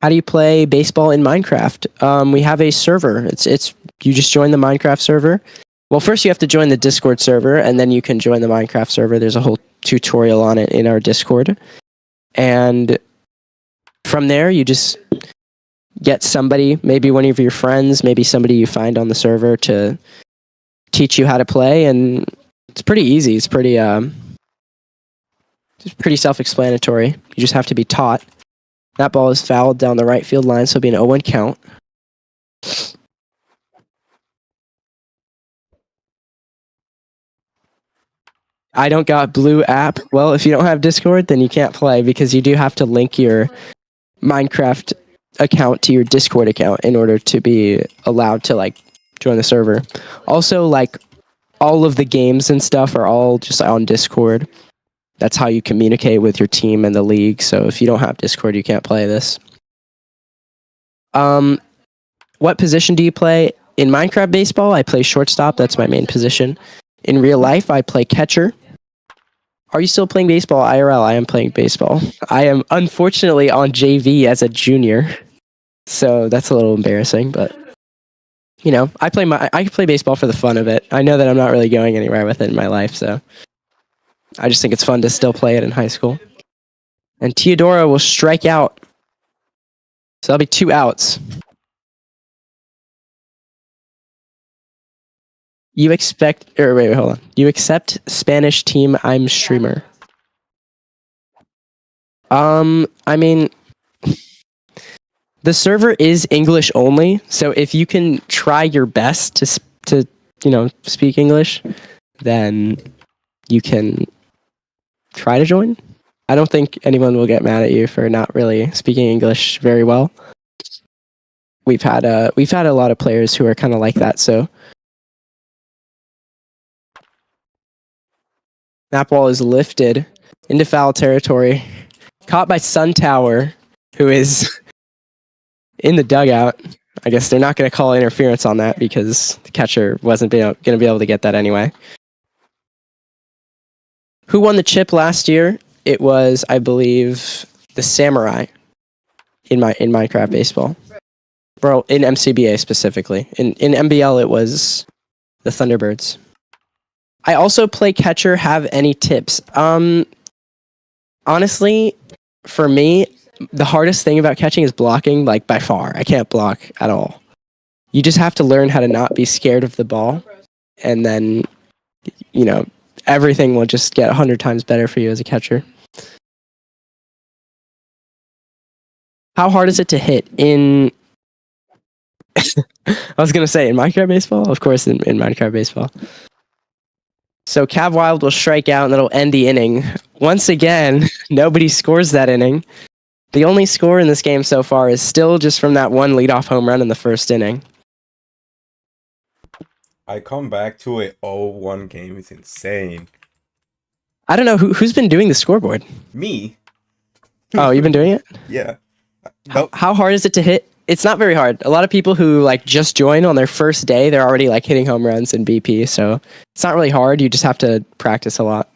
How do you play baseball in Minecraft? We have a server. It's you just join the Minecraft server. Well, first you have to join the Discord server, and then you can join the Minecraft server. There's a whole tutorial on it in our Discord. And from there, you just get somebody, maybe one of your friends, maybe somebody you find on the server to teach you how to play, and it's pretty easy. It's pretty self-explanatory. You just have to be taught. That ball is fouled down the right field line, so it'll be an 0-1 count. I don't got Blue app. Well, if you don't have Discord, then you can't play because you do have to link your Minecraft account to your Discord account in order to be allowed to like join the server. Also, like all of the games and stuff are all just on Discord. That's how you communicate with your team and the league. So if you don't have Discord, you can't play this. What position do you play? In Minecraft baseball, I play shortstop. That's my main position. In real life, I play catcher. Are you still playing baseball? IRL, I am playing baseball. I am unfortunately on JV as a junior. So that's a little embarrassing, but you know, I play baseball for the fun of it. I know that I'm not really going anywhere with it in my life, so I just think it's fun to still play it in high school. And Teodora will strike out. So that'll be 2 outs. You expect... wait, hold on. You accept Spanish team, I'm streamer. I mean... The server is English only, so if you can try your best to you know, speak English, then you can try to join. I don't think anyone will get mad at you for not really speaking English very well. We've had a lot of players who are kind of like that, so that ball is lifted into foul territory, caught by Sun Tower, who is in the dugout. I guess they're not going to call interference on that because the catcher wasn't going to be able to get that anyway. Who won the chip last year? It was, I believe, the Samurai in Minecraft baseball. Bro, in MCBA specifically. In MBL, it was the Thunderbirds. I also play catcher. Have any tips? Honestly, for me, the hardest thing about catching is blocking, like by far. I can't block at all. You just have to learn how to not be scared of the ball and then you know everything will just get 100 times better for you as a catcher. How hard is it to hit in? I was gonna say in Minecraft Baseball, of course, in Minecraft Baseball. So Cav Wild will strike out and that'll end the inning. Once again, nobody scores that inning. The only score in this game so far is still just from that one leadoff home run in the first inning. I come back to a 0-1 game. It's insane. I don't know who's been doing the scoreboard. Me? Oh, you've been doing it? Yeah. How hard is it to hit? It's not very hard. A lot of people who like just join on their first day, they're already like hitting home runs in BP. So it's not really hard. You just have to practice a lot.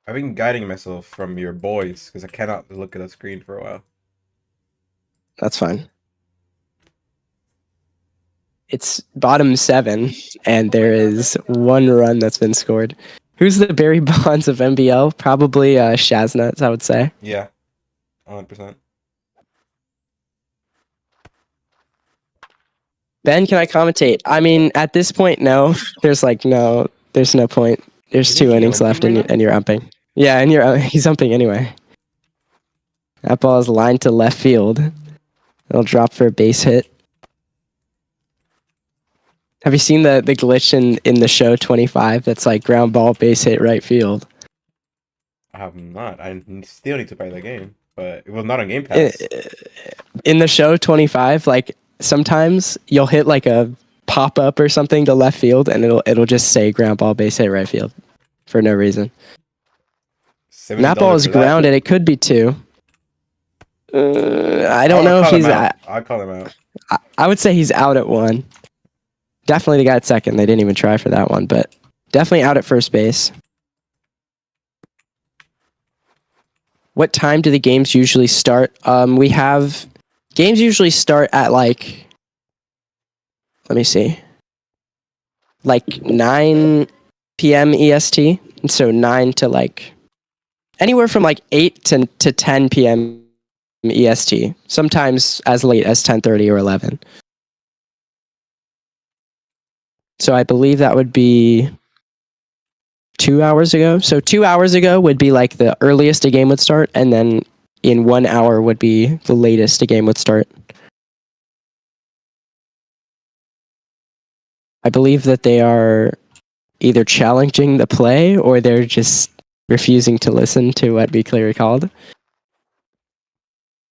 I've been guiding myself from your boys because I cannot look at the screen for a while. That's fine. It's bottom 7, and there is 1 run that's been scored. Who's the Barry Bonds of MBL? Probably Shaznuts, I would say. Yeah, 100%. Ben, can I commentate? I mean, at this point, no. There's no point. There's Isn't 2 he innings left, umping right and you're umping. Yeah, and he's umping anyway. That ball is lined to left field. It'll drop for a base hit. Have you seen the glitch in the show 25 that's like ground ball, base hit, right field? I have not. I still need to play the game, but it was not on Game Pass. In the show 25, like sometimes you'll hit like a pop up or something to left field, and it'll just say ground ball, base hit, right field for no reason. And that ball is grounded. It could be 2. I don't know if he's out. I'll call him out. I would say he's out at 1. Definitely the guy at second. They didn't even try for that one, but definitely out at first base. What time do the games usually start? We have games usually start at like, let me see, like 9 p.m. EST. So 9 to like anywhere from like 8 to 10 p.m. EST. Sometimes as late as 10:30 or 11. So I believe that would be 2 hours ago. So 2 hours ago would be like the earliest a game would start, and then in 1 hour would be the latest a game would start. I believe that they are either challenging the play or they're just refusing to listen to what Be Clear called.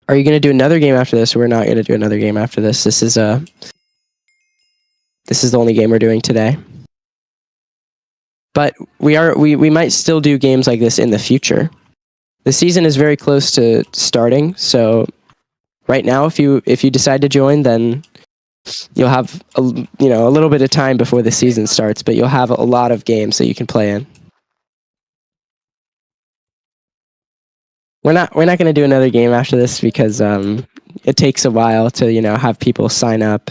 Are you going to do another game after this? We're not going to do another game after this. This is the only game we're doing today. But we might still do games like this in the future. The season is very close to starting, so right now if you decide to join, then you'll have a little bit of time before the season starts, but you'll have a lot of games that you can play in. We're not going to do another game after this because it takes a while to have people sign up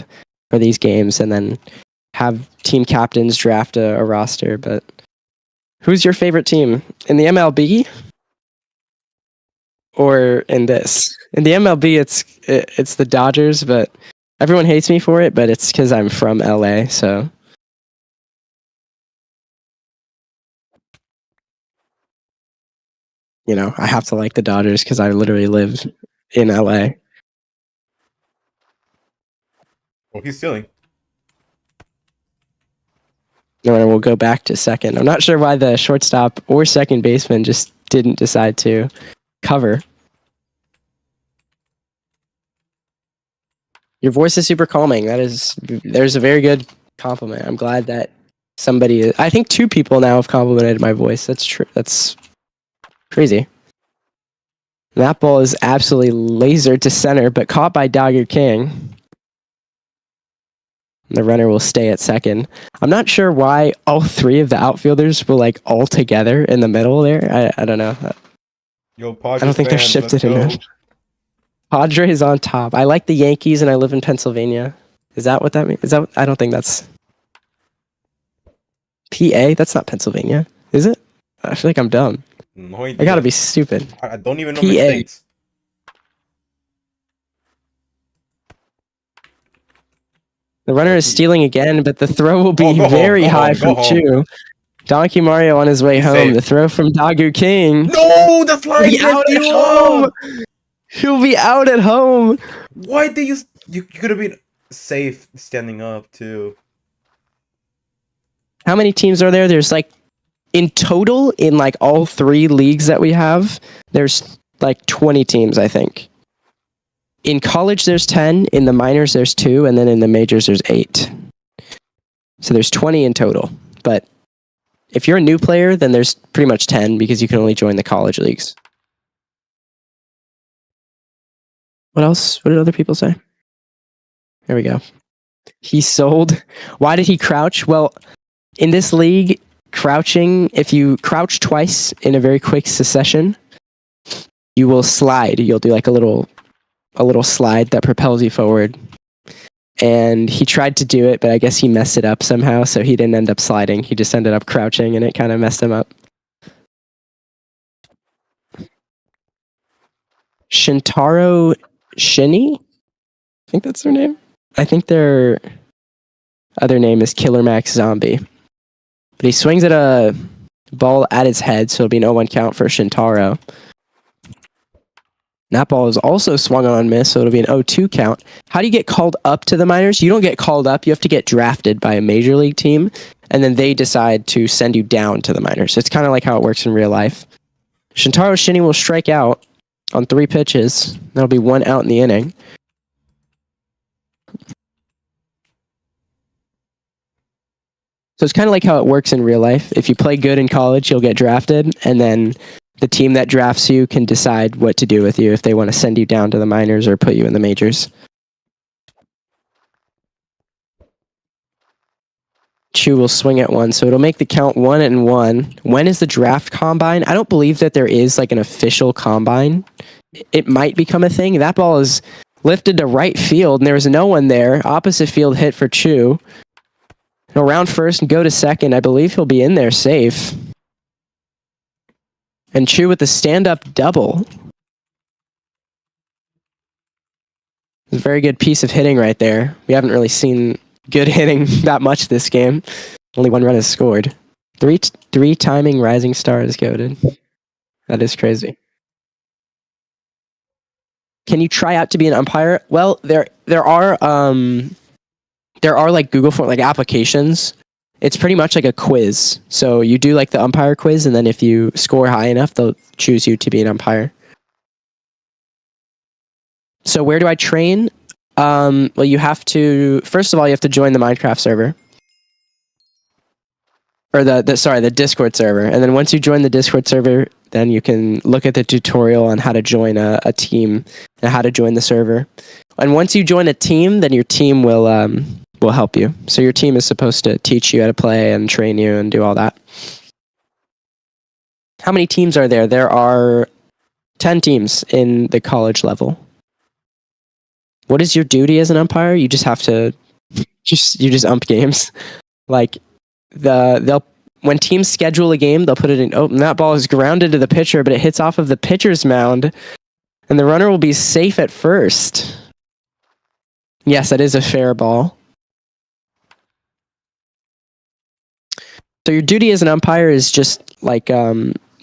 for these games and then have team captains draft a roster. But who's your favorite team in the MLB or in this? In the MLB, it's the Dodgers, but everyone hates me for it. But it's because I'm from LA, so. I have to like the Dodgers because I literally live in LA. Well, he's stealing. No, and we'll go back to second. I'm not sure why the shortstop or second baseman just didn't decide to cover. Your voice is super calming. There's a very good compliment. I'm glad that I think 2 people now have complimented my voice. That's true. That's crazy. That ball is absolutely lasered to center, but caught by Dogger King. The runner will stay at second. I'm not sure why all 3 of the outfielders were like all together in the middle there. I don't know. Yo, Padres I don't think they're fans, shifted let's enough. Padres on top. I like the Yankees and I live in Pennsylvania. Is that what that means? I don't think that's PA. That's not Pennsylvania, is it? I feel like I'm dumb. No, I gotta be stupid. I don't even know PA. my states. The runner is stealing again, but the throw will be go very home, go high home, from go home. Chu. Donkey Mario on his way He's home. safe. The throw from Dagu King. No, the flying Be out left at you home. up. He'll be out at home. Why did you could have been safe standing up too. How many teams are there? There's like, in total, in like all 3 leagues that we have, there's like 20 teams, I think. In college, there's 10. In the minors, there's 2. And then in the majors, there's 8. So there's 20 in total. But if you're a new player, then there's pretty much 10 because you can only join the college leagues. What else? What did other people say? There we go. He sold. Why did he crouch? Well, in this league, crouching, if you crouch twice in a very quick succession, you will slide. You'll do like a little slide that propels you forward. And he tried to do it, but I guess he messed it up somehow, so he didn't end up sliding. He just ended up crouching, and it kind of messed him up. Shintaro Shinny? I think that's their name. I think their other name is Killer Max Zombie. But he swings at a ball at his head, so it'll be an 0-1 count for Shintaro. That ball is also swung on miss, so it'll be an 0-2 count. How do you get called up to the minors? You don't get called up. You have to get drafted by a major league team, and then they decide to send you down to the minors. It's kind of like how it works in real life. Shintaro Shinny will strike out on 3 pitches. That'll be 1 out in the inning. So it's kind of like how it works in real life. If you play good in college, you'll get drafted, and then the team that drafts you can decide what to do with you, if they want to send you down to the minors or put you in the majors. Chu will swing at 1, so it'll make the count 1-1. When is the draft combine? I don't believe that there is like an official combine. It might become a thing. That ball is lifted to right field, and there was no one there. Opposite field hit for Chu. He'll round first and go to second. I believe he'll be in there safe. And Chu with the stand-up double. It's a very good piece of hitting right there. We haven't really seen good hitting that much this game. Only 1 run is scored. Three timing rising star is goated. That is crazy. Can you try out to be an umpire? Well, there are like Google Form, like applications. It's pretty much like a quiz. So you do like the umpire quiz, and then if you score high enough, they'll choose you to be an umpire. So where do I train? Well, you have to, first of all, you have to join the Minecraft server. Or the Discord server. And then once you join the Discord server, then you can look at the tutorial on how to join a team and how to join the server. And once you join a team, then your team will help you. So your team is supposed to teach you how to play and train you and do all that. How many teams are there? There are 10 teams in the college level. What is your duty as an umpire? You just have to you just ump games. Like when teams schedule a game, they'll put it in. Oh, and that ball is grounded to the pitcher, but it hits off of the pitcher's mound, and the runner will be safe at first. Yes, that is a fair ball. So your duty as an umpire is just like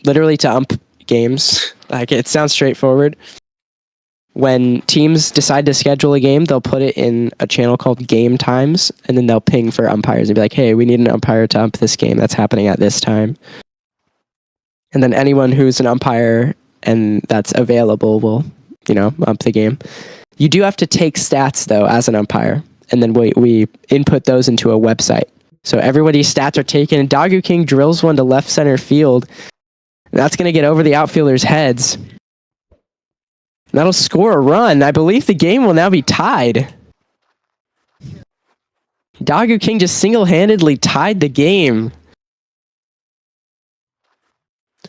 literally to ump games. Like, it sounds straightforward. When teams decide to schedule a game, they'll put it in a channel called Game Times, and then they'll ping for umpires and be like, hey, we need an umpire to ump this game that's happening at this time. And then anyone who's an umpire and that's available will, ump the game. You do have to take stats, though, as an umpire, and then we input those into a website. So everybody's stats are taken, and Dagu King drills one to left center field. That's going to get over the outfielders' heads. That'll score a run. I believe the game will now be tied. Dagu King just single-handedly tied the game. I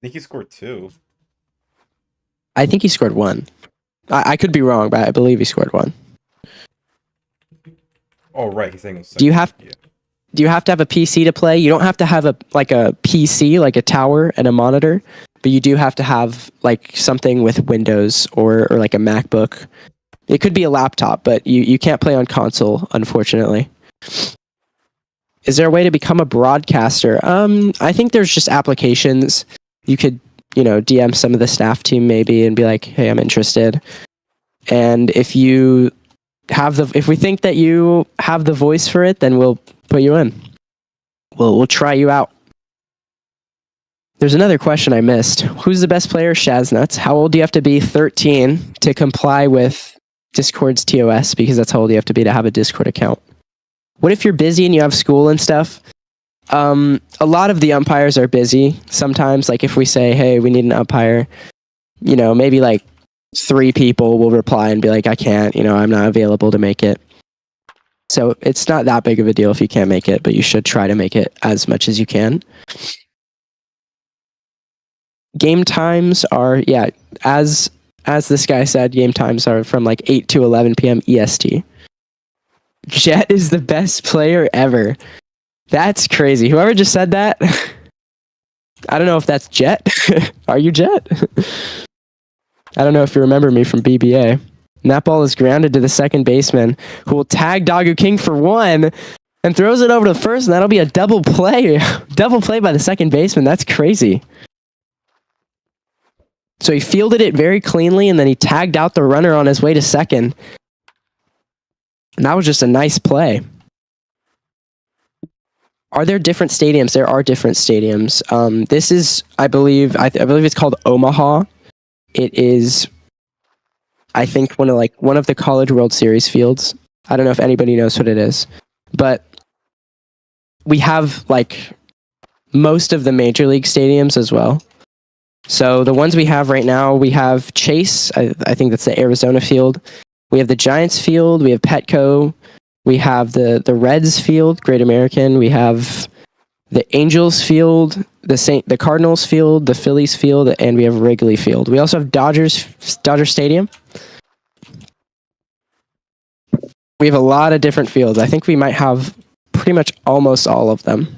think he scored 2. I think he scored 1. I could be wrong, but I believe he scored 1. Oh, right. He's saying it was Do you have to have a PC to play? You don't have to have a PC, like a tower and a monitor, but you do have to have like something with Windows or like a MacBook, It could be a laptop, but you can't play on console, unfortunately. Is there a way to become a broadcaster? I think there's just applications. You could, DM some of the staff team maybe and be like, hey, I'm interested. And if we think that you have the voice for it, then we'll put you in. We'll try you out. There's another question I missed. Who's the best player? Shaznuts. How old do you have to be? 13 to comply with Discord's TOS, because that's how old you have to be to have a Discord account. What if you're busy and you have school and stuff? A lot of the umpires are busy. Sometimes, like if we say, hey, we need an umpire, maybe like 3 people will reply and be like, I can't, I'm not available to make it. So it's not that big of a deal if you can't make it, but you should try to make it as much as you can. Game times are, as this guy said, game times are from like 8 to 11 p.m. EST. Jet is the best player ever. That's crazy. Whoever just said that, I don't know if that's Jet. Are you Jet? I don't know if you remember me from BBA. And that ball is grounded to the second baseman, who will tag Doggo King for 1 and throws it over to the first, and that'll be a double play. Double play by the second baseman. That's crazy. So he fielded it very cleanly, and then he tagged out the runner on his way to second. And that was just a nice play. Are there different stadiums? There are different stadiums. This is, I believe it's called Omaha. It is, I think, one of the College World Series fields. I don't know if anybody knows what it is, but we have like most of the major league stadiums as well. So the ones we have right now, we have Chase. I think that's the Arizona field. We have the Giants field. We have Petco. We have the Reds field, Great American. We have the Angels field, the Cardinals field, the Phillies field, and we have Wrigley Field. We also have Dodger Stadium. We have a lot of different fields. I think we might have pretty much almost all of them.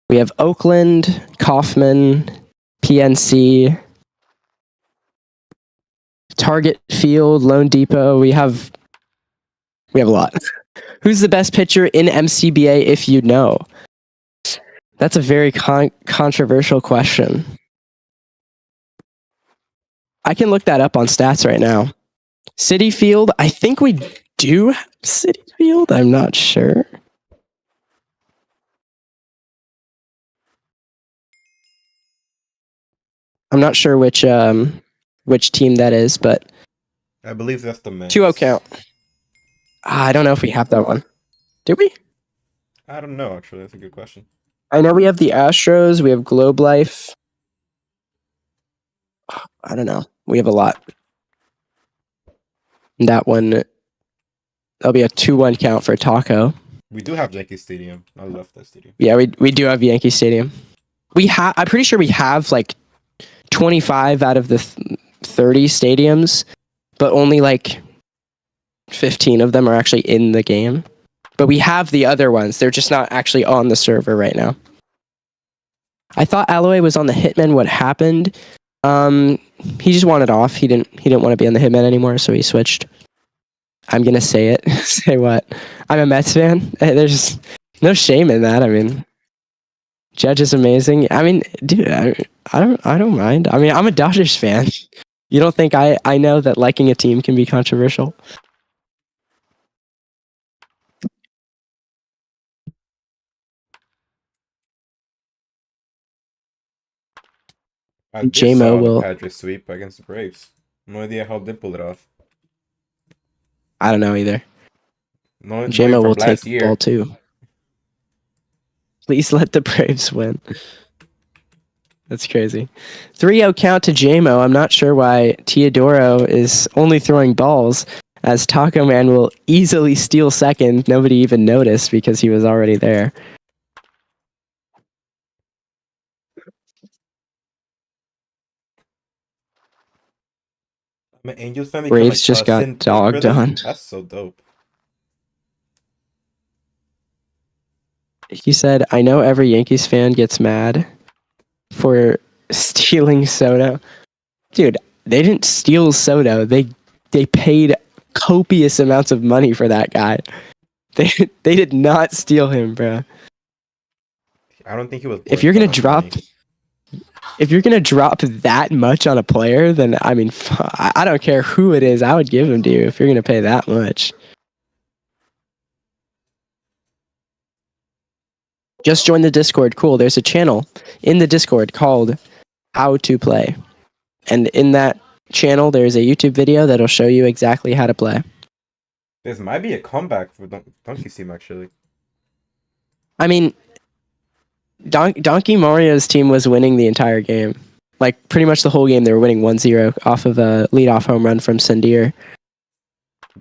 We have Oakland, Kauffman, PNC, Target Field, Lone Depot. We have a lot. Who's the best pitcher in MCBA if you know? That's a very controversial question. I can look that up on stats right now. City Field, I think we do have City Field. I'm not sure. I'm not sure which team that is, but I believe that's the Mets. 2-0 count. I don't know if we have that one. Do we? I don't know, actually. That's a good question. I know we have the Astros. We have Globe Life. I don't know. We have a lot. That one, that'll be a 2-1 count for Taco. We do have Yankee Stadium. I love that stadium. Yeah, we do have Yankee Stadium. I'm pretty sure we have like 25 out of the 30 stadiums, but only like 15 of them are actually in the game. But we have the other ones. They're just not actually on the server right now. I thought Alloy was on the Hitman. What happened? He just wanted off. He didn't want to be on the Hitman anymore, so he switched. I'm gonna say it. Say what? I'm a Mets fan. There's no shame in that. I mean, Judge is amazing. I mean, dude, I don't mind. I mean, I'm a Dodgers fan. You don't think I know that liking a team can be controversial? I did J-Mo saw will- the Padres sweep against the Braves. No idea how they pulled it off. I don't know either. No, J-Mo will from take last the year. ball too. Please let the Braves win. That's crazy. 3-0 count to J-Mo. I'm not sure why Teodoro is only throwing balls, as Taco Man will easily steal second. Nobody even noticed because he was already there. I'm an Angels fan. Braves just got dogged on. That's so dope. He said, I know every Yankees fan gets mad for stealing Soto. Dude, they didn't steal Soto. They paid copious amounts of money for that guy. They did not steal him, bro. I don't think he was. If you're gonna drop that much on a player, then I mean, I don't care who it is. I would give him to you if you're gonna pay that much. Just join the Discord. Cool. There's a channel in the Discord called How to Play. And in that channel, there's a YouTube video that'll show you exactly how to play. This might be a comeback for Donkey's team, actually. I mean, Donkey Mario's team was winning the entire game. Like, pretty much the whole game, they were winning 1-0 off of a leadoff home run from Sandir.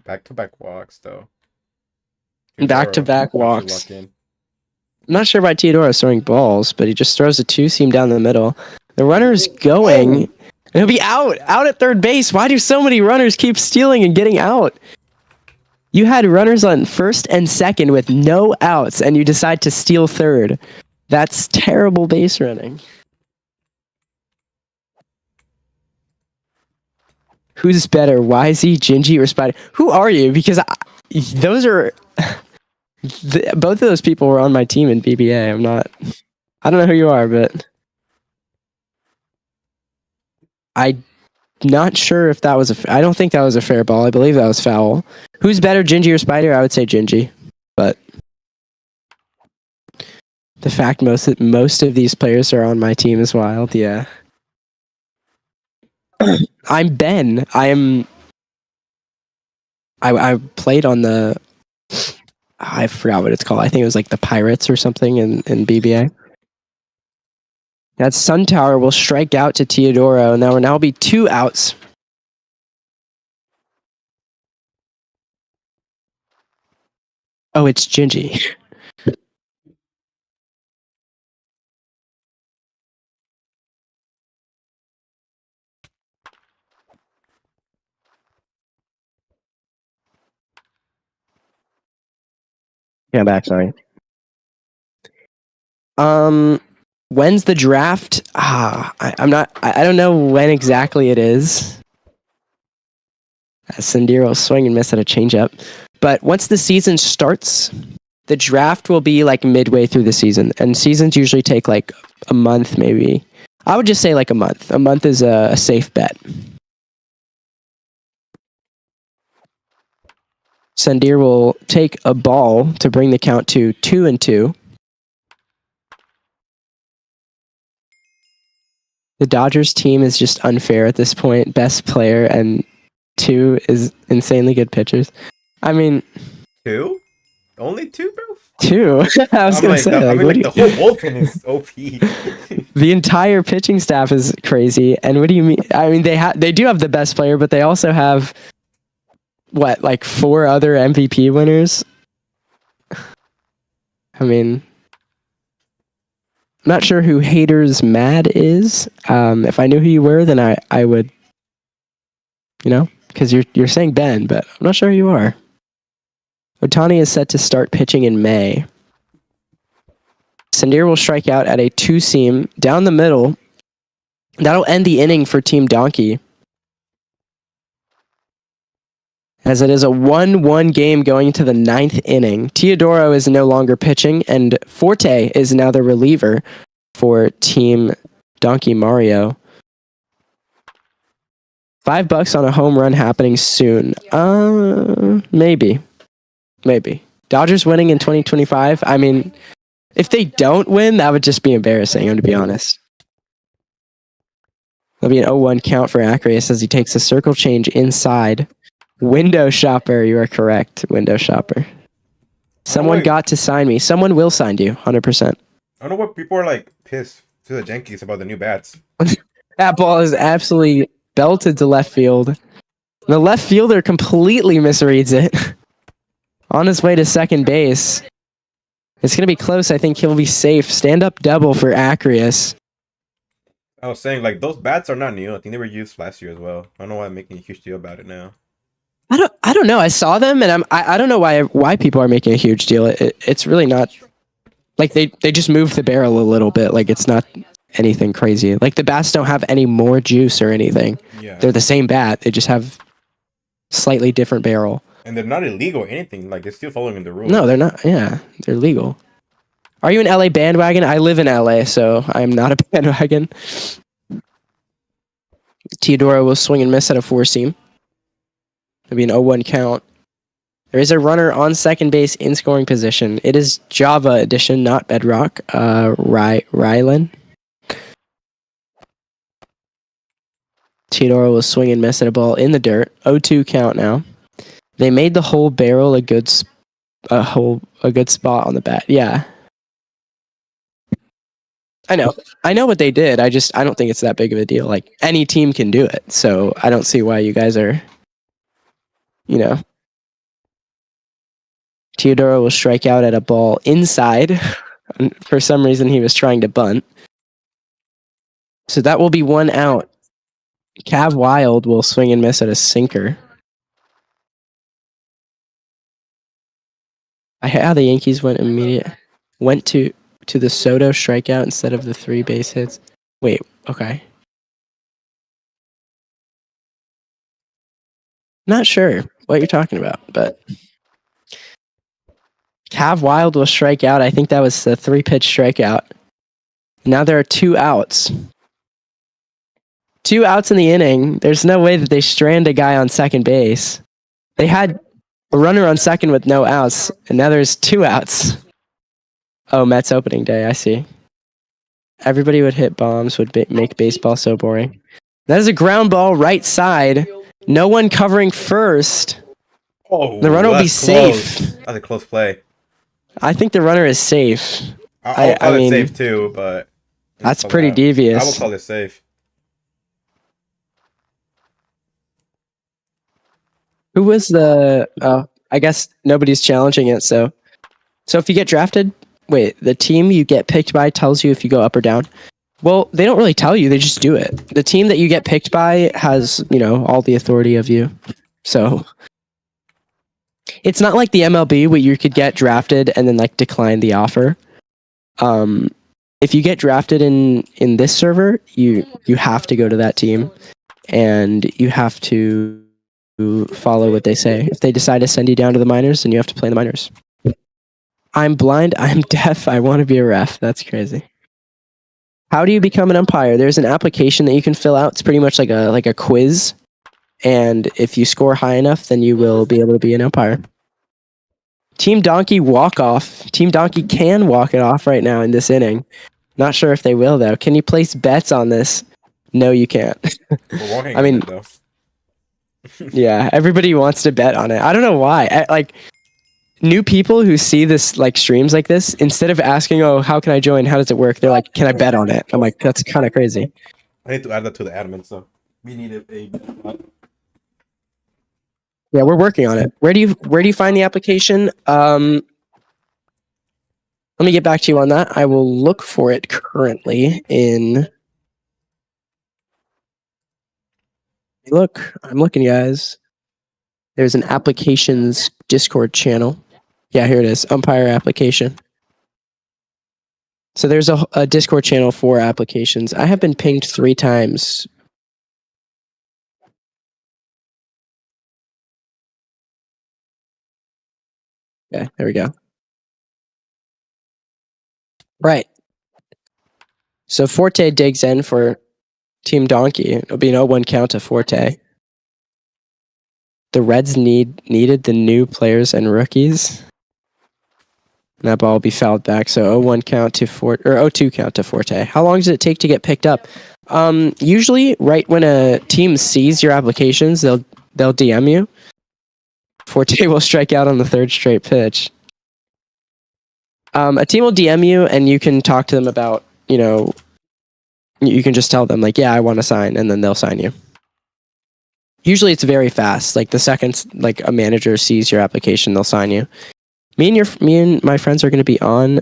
Back-to-back walks, though. Back-to-back walks. I'm not sure why Teodoro's throwing balls, but he just throws a two-seam down the middle. The runner's going, and he'll be out at third base. Why do so many runners keep stealing and getting out? You had runners on first and second with no outs, and you decide to steal third. That's terrible base running. Who's better, YZ, Gingy, or Spider? Who are you? Because those are... both of those people were on my team in BBA. I don't know who you are, but I'm not sure if that was I don't think that was a fair ball. I believe that was foul. Who's better, Gingy or Spider? I would say Gingy, but the fact most of these players are on my team is wild. Yeah. I'm Ben. I played on the... I forgot what it's called. I think it was like the Pirates or something in BBA. That Sun Tower will strike out to Teodoro, and there will now be 2 outs. Oh, it's Gingy. Yeah, back, sorry. When's the draft? I don't know when exactly it is. Sandir will swing and miss at a changeup. But once the season starts, the draft will be like midway through the season. And seasons usually take like a month, maybe. I would just say like a month. A month is a safe bet. Sandir will take a ball to bring the count to 2-2. The Dodgers team is just unfair at this point. Best player and 2 is insanely good pitchers. I mean... 2? Only 2, bro? 2? I was going to say. The whole bullpen is OP. The entire pitching staff is crazy. And what do you mean? I mean, they do have the best player, but they also have... What, like 4 other MVP winners? I mean, I'm not sure who Haters Mad is. If I knew who you were, then I would, because you're saying Ben, but I'm not sure who you are. Otani is set to start pitching in May. Sandir will strike out at a 2-seam down the middle. That'll end the inning for Team Donkey, as it is a 1-1 game going into the 9th inning. Teodoro is no longer pitching, and Forte is now the reliever for Team Donkey Mario. $5 on a home run happening soon. Maybe. Dodgers winning in 2025. I mean, if they don't win, that would just be embarrassing, I'm to be honest. There'll be an 0-1 count for Acreus as he takes a circle change inside. Window shopper, you are correct. Window shopper. Someone got to sign me. Someone will sign you, 100%. I don't know what people are like pissed to the Yankees about the new bats. That ball is absolutely belted to left field. The left fielder completely misreads it. On his way to second base. It's going to be close. I think he'll be safe. Stand-up double for Acreus. I was saying, like, those bats are not new. I think they were used last year as well. I don't know why I'm making a huge deal about it now. I don't know. I saw them, and I don't know why people are making a huge deal. It's really not like they just moved the barrel a little bit. Like, it's not anything crazy. Like, the bats don't have any more juice or anything. Yeah. They're the same bat. They just have slightly different barrel. And they're not illegal or anything. Like, it's still following the rules. No, they're not. Yeah, they're legal. Are you an LA bandwagon? I live in LA, so I am not a bandwagon. Teodoro will swing and miss at a 4-seam. It'll be an 0-1 count. There is a runner on second base in scoring position. It is Java edition, not Bedrock. Rylan. Teodoro will swing and miss at a ball in the dirt. 0-2 count now. They made the whole barrel a good spot on the bat. Yeah. I know what they did. I don't think it's that big of a deal. Like, any team can do it. So I don't see why you guys are, Teodoro will strike out at a ball inside. For some reason, he was trying to bunt. So that will be 1 out. Cav Wild will swing and miss at a sinker. I hate how the Yankees went to the Soto strikeout instead of the 3 base hits. Wait, okay. Not sure what you're talking about, but Cav Wild will strike out. I think that was the 3-pitch strikeout. Now there are 2 outs. 2 outs in the inning. There's no way that they strand a guy on second base. They had a runner on second with no outs, and now there's 2 outs. Oh, Mets opening day, I see. Everybody would hit bombs, would make baseball so boring. That is a ground ball right side. No one covering first. Oh, the runner will be close. safe. That's a close play. I think the runner is safe. I'll call it safe too, but that's pretty devious. I will call it safe. Who was the? I guess nobody's challenging it. So if you get drafted, wait, the team you get picked by tells you if you go up or down. Well, they don't really tell you; they just do it. The team that you get picked by has, all the authority of you. So it's not like the MLB where you could get drafted and then decline the offer. If you get drafted in this server, you have to go to that team, and you have to follow what they say. If they decide to send you down to the minors, then you have to play in the minors. I'm blind. I'm deaf. I want to be a ref. That's crazy. How do you become an umpire? There's an application that you can fill out. It's pretty much like a quiz, and if you score high enough, then you will be able to be an umpire. Team Donkey walk off. Team Donkey can walk it off right now in this inning. Not sure if they will though. Can you place bets on this? No, you can't. I mean, though. Yeah, everybody wants to bet on it. I don't know why. New people who see this streams like this, instead of asking, "Oh, how can I join? How does it work?" They're like, "Can I bet on it?" I'm like, "That's kind of crazy." I need to add that to the admin, so we need a. Yeah, we're working on it. Where do you find the application? Let me get back to you on that. I will look for it currently in. Look, I'm looking, guys. There's an applications Discord channel. Yeah, here it is. Umpire application. So there's a Discord channel for applications. I have been pinged 3 times. Okay, there we go. Right. So Forte digs in for Team Donkey. It'll be an 0-1 count to Forte. The Reds needed the new players and rookies. And that ball will be fouled back. So 0-1 count to Forte, or 0-2 count to Forte. How long does it take to get picked up? Usually, right when a team sees your applications, they'll DM you. Forte will strike out on the 3rd straight pitch. A team will DM you, and you can talk to them about, you can just tell them yeah, I want to sign, and then they'll sign you. Usually it's very fast. The second a manager sees your application, they'll sign you. Me and my friends are going to be on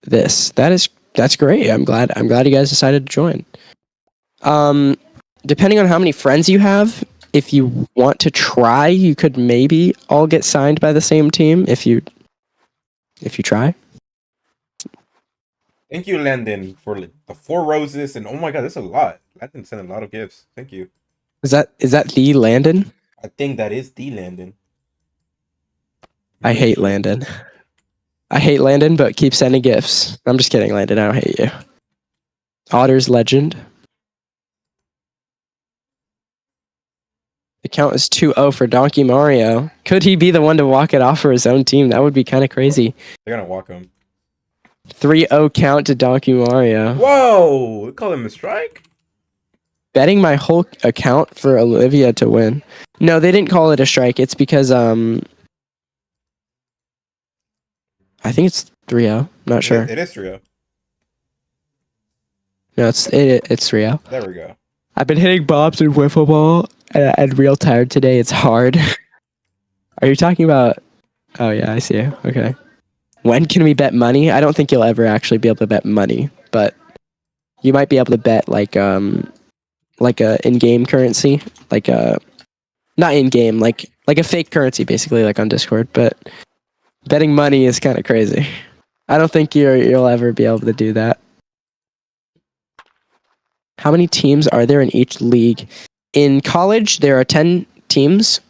this. That's great. I'm glad you guys decided to join. Depending on how many friends you have, if you want to try, you could maybe all get signed by the same team if you try. Thank you, Landon, for the 4 roses, and oh my god, that's a lot. Landon sent a lot of gifts. Thank you. Is that the Landon? I think that is the Landon. I Pretty hate sure. Landon. I hate Landon, but keep sending gifts. I'm just kidding, Landon. I don't hate you. Otter's legend. The count is 2-0 for Donkey Mario. Could he be the one to walk it off for his own team? That would be kind of crazy. They're gonna walk him. 3-0 count to Donkey Mario. Whoa! We call him a strike? Betting my whole account for Olivia to win. No, they didn't call it a strike. It's because I think it's 3-0. Not sure. It is 3-0. No, it's 3-0. There we go. I've been hitting bobs and wiffle ball and real tired today. It's hard. Are you talking about? Oh yeah, I see you. Okay. When can we bet money? I don't think you'll ever actually be able to bet money, but you might be able to bet like a in-game currency, like a not in-game, like a fake currency, basically, like on Discord. But betting money is kind of crazy. I don't think you'll ever be able to do that. How many teams are there in each league? In college, there are 10 teams.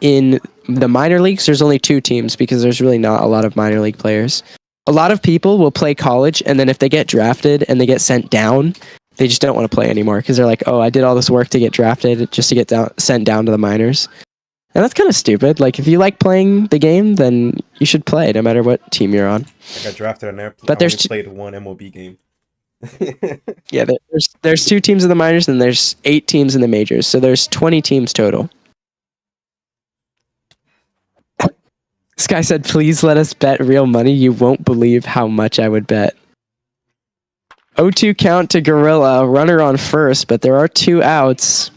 In the minor leagues, there's only 2 teams because there's really not a lot of minor league players. A lot of people will play college, and then if they get drafted and they get sent down, they just don't want to play anymore because they're like, oh, I did all this work to get drafted just to get sent down to the minors. And that's kind of stupid. Like, if you like playing the game, then you should play no matter what team you're on. I got drafted on there. But I only played one MLB game. Yeah, there's 2 teams in the minors and there's 8 teams in the majors. So there's 20 teams total. This guy said, please let us bet real money. You won't believe how much I would bet. 0-2 count to Gorilla. Runner on first, but there are 2 outs.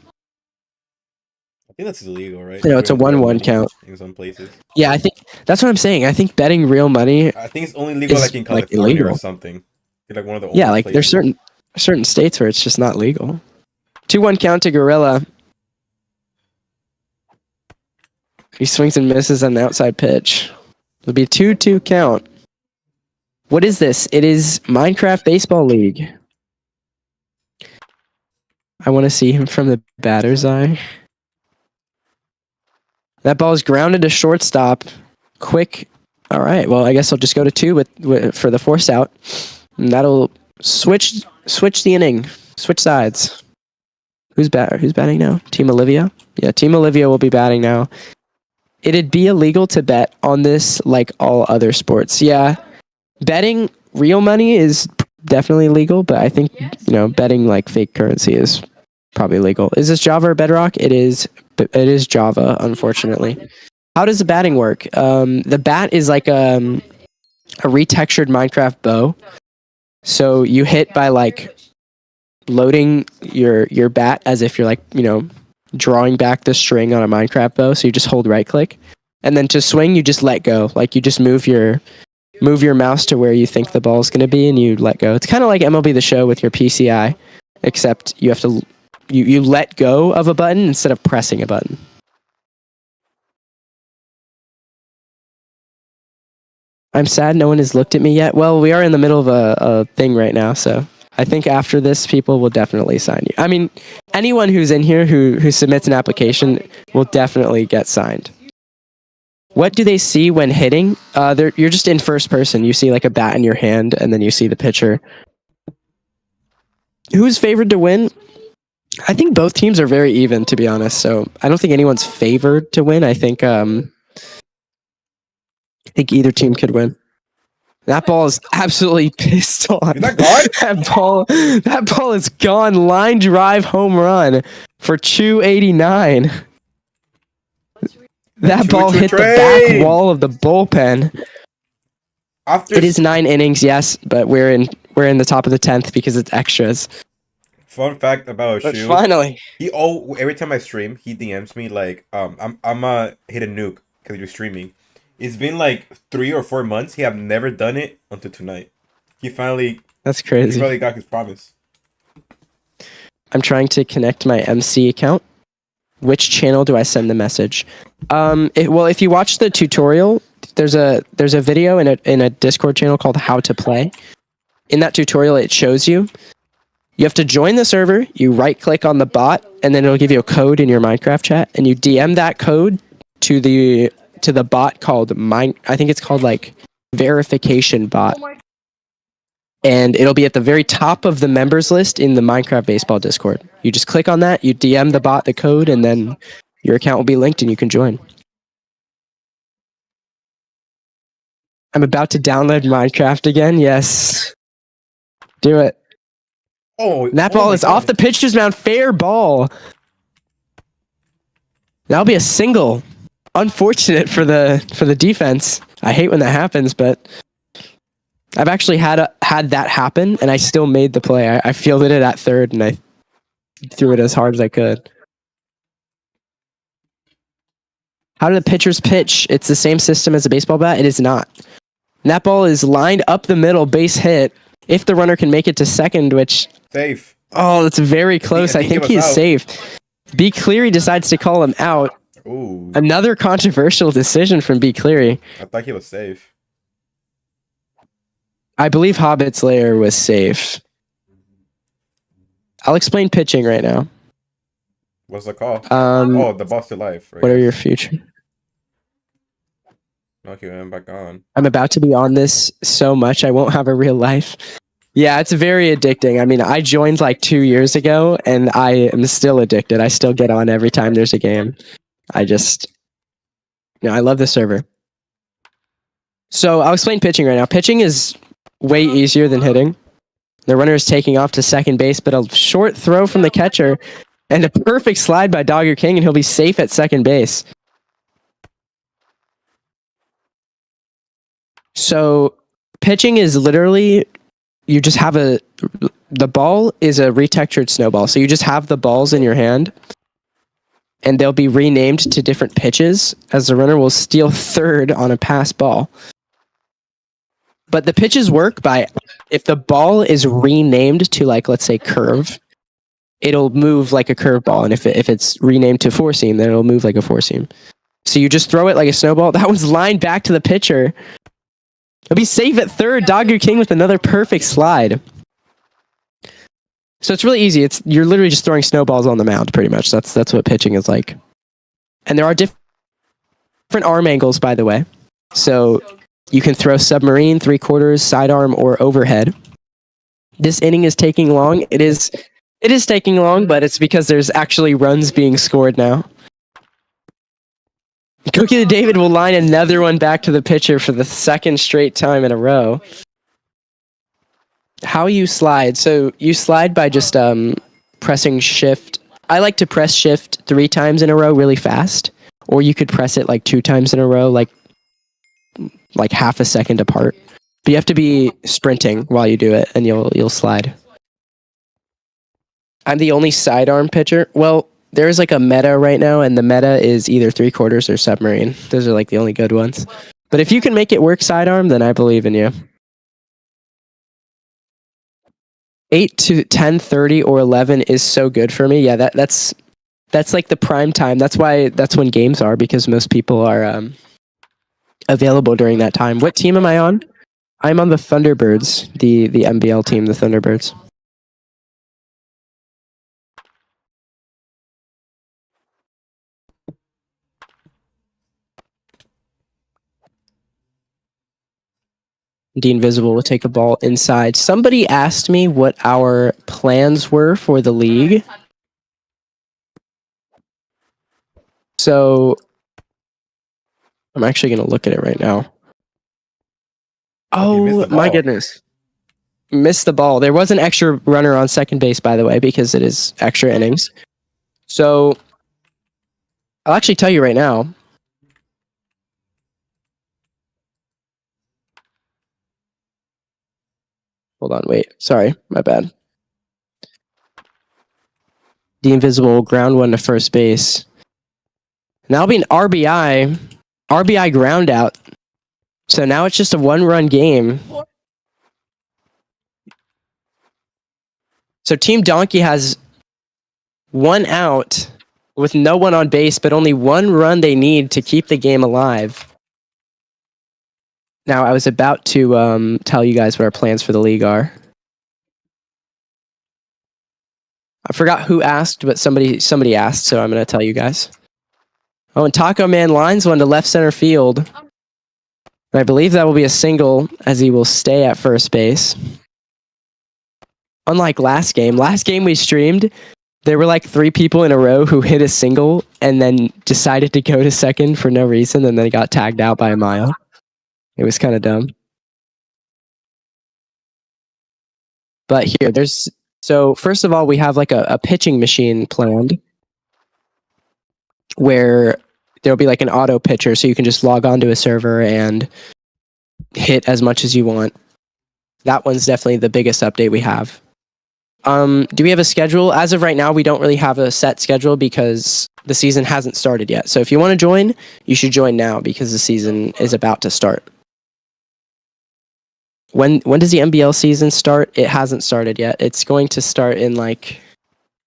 I think that's illegal, right? You know, it's a 1-1 count. In some places. Yeah, I think that's what I'm saying. I think betting real money. I think it's only legal Is, like in like, California illegal. or something. Like one of the only Yeah, like places. there's certain states where it's just not legal. 2-1 count to Gorilla. He swings and misses on the outside pitch. It'll be a 2-2 count. What is this? It is Minecraft Baseball League. I want to see him from the batter's eye. That ball is grounded to shortstop. Quick. All right. Well, I guess I'll just go to 2 for the force out. And that'll switch the inning. Switch sides. Who's batting now? Team Olivia? Yeah, Team Olivia will be batting now. It'd be illegal to bet on this like all other sports. Yeah. Betting real money is definitely legal, but I think, betting like fake currency is probably legal. Is this Java or Bedrock? It is Java, unfortunately. How does the batting work? The bat is like a retextured Minecraft bow. So you hit by like loading your bat as if you're like, drawing back the string on a Minecraft bow. So you just hold right click. And then to swing, you just let go. Like you just move your mouse to where you think the ball is going to be and you let go. It's kind of like MLB The Show with your PCI, except you have to you let go of a button instead of pressing a button. I'm sad no one has looked at me yet. Well, we are in the middle of a thing right now, so I think after this, people will definitely sign you. I mean, anyone who's in here who submits an application will definitely get signed. What do they see when hitting? You're just in first person. You see like a bat in your hand, and then you see the pitcher. Who's favored to win? I think both teams are very even, to be honest. So I don't think anyone's favored to win. I think either team could win. That ball is absolutely pissed on. Is that gone? That ball is gone. Line drive home run for 289. That ball hit the back wall of the bullpen. It is 9 innings, yes, but we're in the top of the 10th because it's extras. Fun fact about But Shu. finally, Every time I stream, he DMs me like, I'm hit a nuke because you're streaming. It's been like 3 or 4 months. He have never done it until tonight. He finally got his promise. I'm trying to connect my MC account. Which channel do I send the message? If you watch the tutorial, there's a video in a Discord channel called How to Play. In that tutorial, it shows you You have to join the server, you right click on the bot, and then it'll give you a code in your Minecraft chat, and you DM that code to the bot called I think it's called like verification bot. And it'll be at the very top of the members list in the Minecraft Baseball Discord. You just click on that, you DM the bot the code, and then your account will be linked and you can join. I'm about to download Minecraft again. Yes. Do it. Oh, That ball is off the pitcher's mound. Fair ball. That'll be a single. Unfortunate for the defense. I hate when that happens, but I've actually had that happen, and I still made the play. I fielded it at third, and I threw it as hard as I could. How do the pitchers pitch? It's the same system as a baseball bat. It is not. And that ball is lined up the middle, base hit. If the runner can make it to second, which... Safe. Oh, that's very close. I think he is safe. B. Cleary decides to call him out. Ooh. Another controversial decision from B. Cleary. I thought he was safe. I believe Hobbit's Lair was safe. I'll explain pitching right now. What's the call? Oh, the boss to life. Right? What are your future? Okay, I'm back on. I'm about to be on this so much I won't have a real life. Yeah, it's very addicting. I mean, I joined like 2 years ago, and I am still addicted. I still get on every time there's a game. I love the server. So I'll explain pitching right now. Pitching is way easier than hitting. The runner is taking off to second base, but a short throw from the catcher and a perfect slide by Dogger King, and he'll be safe at second base. So pitching is literally, you just have the ball is a retextured snowball. So you just have the balls in your hand, and they'll be renamed to different pitches as the runner will steal third on a pass ball. But the pitches work by, if the ball is renamed to, like, let's say curve, it'll move like a curve ball. And if it's renamed to four seam, then it'll move like a four seam. So you just throw it like a snowball. That one's lined back to the pitcher. It'll be safe at third. Dogger King with another perfect slide. So it's really easy. You're literally just throwing snowballs on the mound, pretty much. That's what pitching is like. And there are different arm angles, by the way. So you can throw submarine, three-quarters, sidearm, or overhead. This inning is taking long. It is taking long, but it's because there's actually runs being scored now. Cookie the David will line another one back to the pitcher for the second straight time in a row. How you slide? So you slide by just pressing shift. I like to press shift 3 times in a row really fast, or you could press it like 2 times in a row, like half a second apart. But you have to be sprinting while you do it, and you'll slide. I'm the only sidearm pitcher. Well, there's like a meta right now, and the meta is either three-quarters or submarine. Those are like the only good ones. But if you can make it work sidearm, then I believe in you. 8 to 10, 30, or 11 is so good for me. Yeah, that's like the prime time. That's when games are, because most people are available during that time. What team am I on? I'm on the Thunderbirds, the MBL team, the Thunderbirds. Dean Visible will take a ball inside. Somebody asked me what our plans were for the league. So I'm actually going to look at it right now. Oh, my goodness. Missed the ball. There was an extra runner on second base, by the way, because it is extra innings. So I'll actually tell you right now. Hold on, wait. Sorry, my bad. The invisible ground one to first base. And that'll be an RBI. RBI ground out. So now it's just a 1-run game. So Team Donkey has 1 out with no one on base, but only 1 run they need to keep the game alive. Now, I was about to tell you guys what our plans for the league are. I forgot who asked, but somebody asked, so I'm going to tell you guys. Oh, and Taco Man lines one to left center field. And I believe that will be a single, as he will stay at first base. Unlike last game we streamed, there were like 3 people in a row who hit a single and then decided to go to second for no reason, and then got tagged out by Amaya. It was kind of dumb. But here, so first of all, we have like a pitching machine planned where there'll be like an auto pitcher, so you can just log on to a server and hit as much as you want. That one's definitely the biggest update we have. Do we have a schedule? As of right now, we don't really have a set schedule because the season hasn't started yet. So if you want to join, you should join now because the season is about to start. When does the MBL season start? It hasn't started yet. It's going to start in like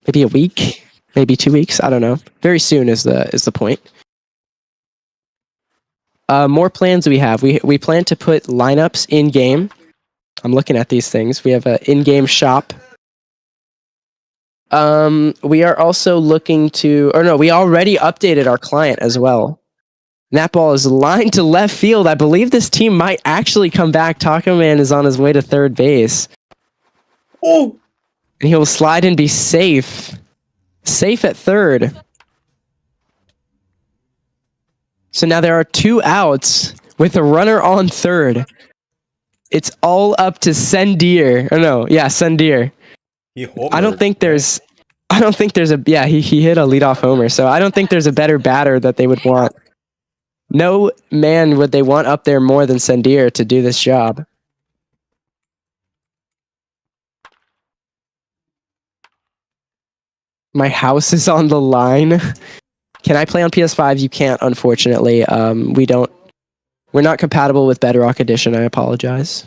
maybe a week, maybe 2 weeks. I don't know. Very soon is the point. More plans we have. We plan to put lineups in game. I'm looking at these things. We have an in-game shop. We are also looking to, we already updated our client as well. And that ball is lined to left field. I believe this team might actually come back. Taco Man is on his way to third base. Oh! And he'll slide and be safe. Safe at third. So now there are 2 outs with a runner on third. It's all up to Sendir. Sendir. I don't think there's a he hit a leadoff homer, so I don't think there's a better batter that they would want. No man would they want up there more than Sendir to do this job. My house is on the line. Can I play on PS5? You can't, unfortunately. We're not compatible with Bedrock Edition. I apologize.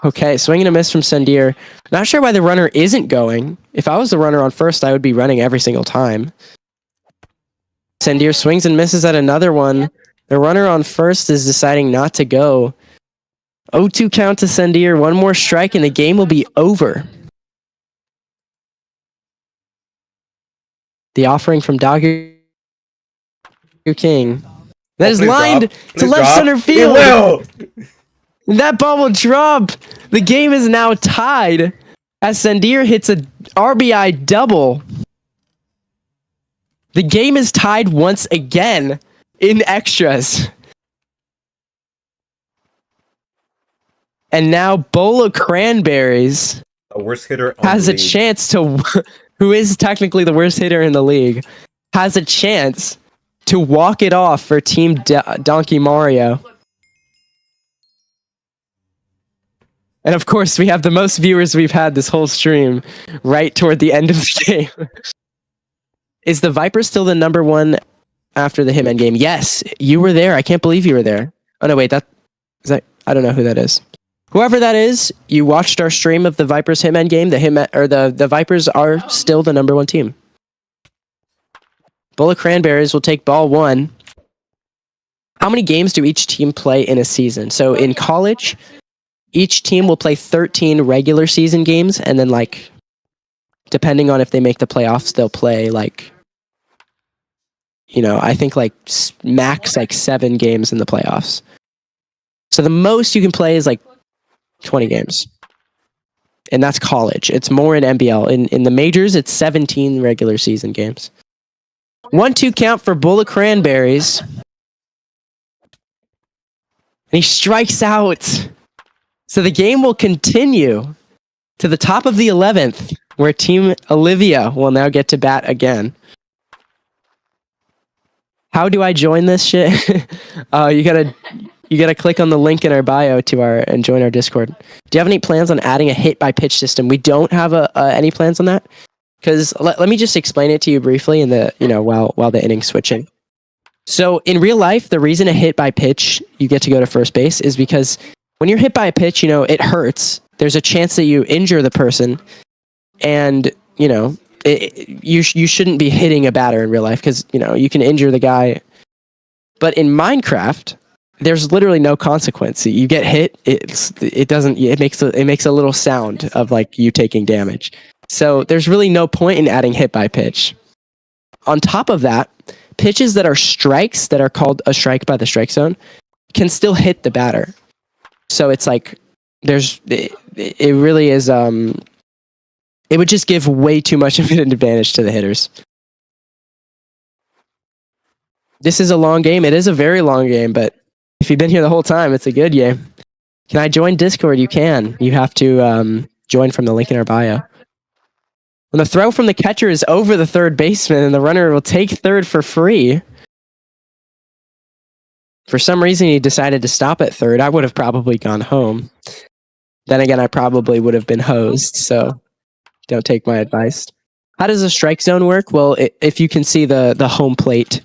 Okay, swing and a miss from Sendir. Not sure why the runner isn't going. If I was the runner on first, I would be running every single time. Sendir swings and misses at another one. The runner on first is deciding not to go. 0-2 count to Sendir. One more strike and the game will be over. The offering from Dogger King. That is lined to left center field. That ball will drop. The game is now tied as Sendir hits a RBI double. The game is tied once again in extras. And now Bola Cranberries, a worst hitter has a chance to, who is technically the worst hitter in the league, has a chance to walk it off for Team Donkey Mario. And of course, we have the most viewers we've had this whole stream right toward the end of the game. Is the Viper still the number 1 after the Hitman game? Yes, you were there. I can't believe you were there. Oh no, wait, I don't know who that is. Whoever that is, you watched our stream of the Vipers Hitman game. The Vipers are still the number 1 team. Bola Cranberries will take ball 1. How many games do each team play in a season? So in college, each team will play 13 regular season games, and then like, depending on if they make the playoffs, they'll play like, I think like max like 7 games in the playoffs. So the most you can play is like 20 games. And that's college. It's more in NBL. In the majors, it's 17 regular season games. 1-2 count for Bola Cranberries. And he strikes out. So the game will continue to the top of the 11th, where Team Olivia will now get to bat again. How do I join this shit? You gotta click on the link in our bio and join our Discord. Do you have any plans on adding a hit by pitch system? We don't have any plans on that, because let me just explain it to you briefly in the while the inning's switching. So in real life, the reason a hit by pitch you get to go to first base is because when you're hit by a pitch, it hurts. There's a chance that you injure the person, and you shouldn't be hitting a batter in real life because you can injure the guy. But in Minecraft, there's literally no consequence. You get hit, it makes a little sound of like you taking damage. So there's really no point in adding hit by pitch. On top of that, pitches that are strikes, that are called a strike by the strike zone, can still hit the batter. So it's like it really is. It would just give way too much of an advantage to the hitters. This is a long game. It is a very long game, but if you've been here the whole time, it's a good game. Can I join Discord? You can. You have to join from the link in our bio. When the throw from the catcher is over the third baseman, and the runner will take third for free. For some reason, he decided to stop at third. I would have probably gone home. Then again, I probably would have been hosed, so don't take my advice. How does a strike zone work? Well, if you can see the home plate,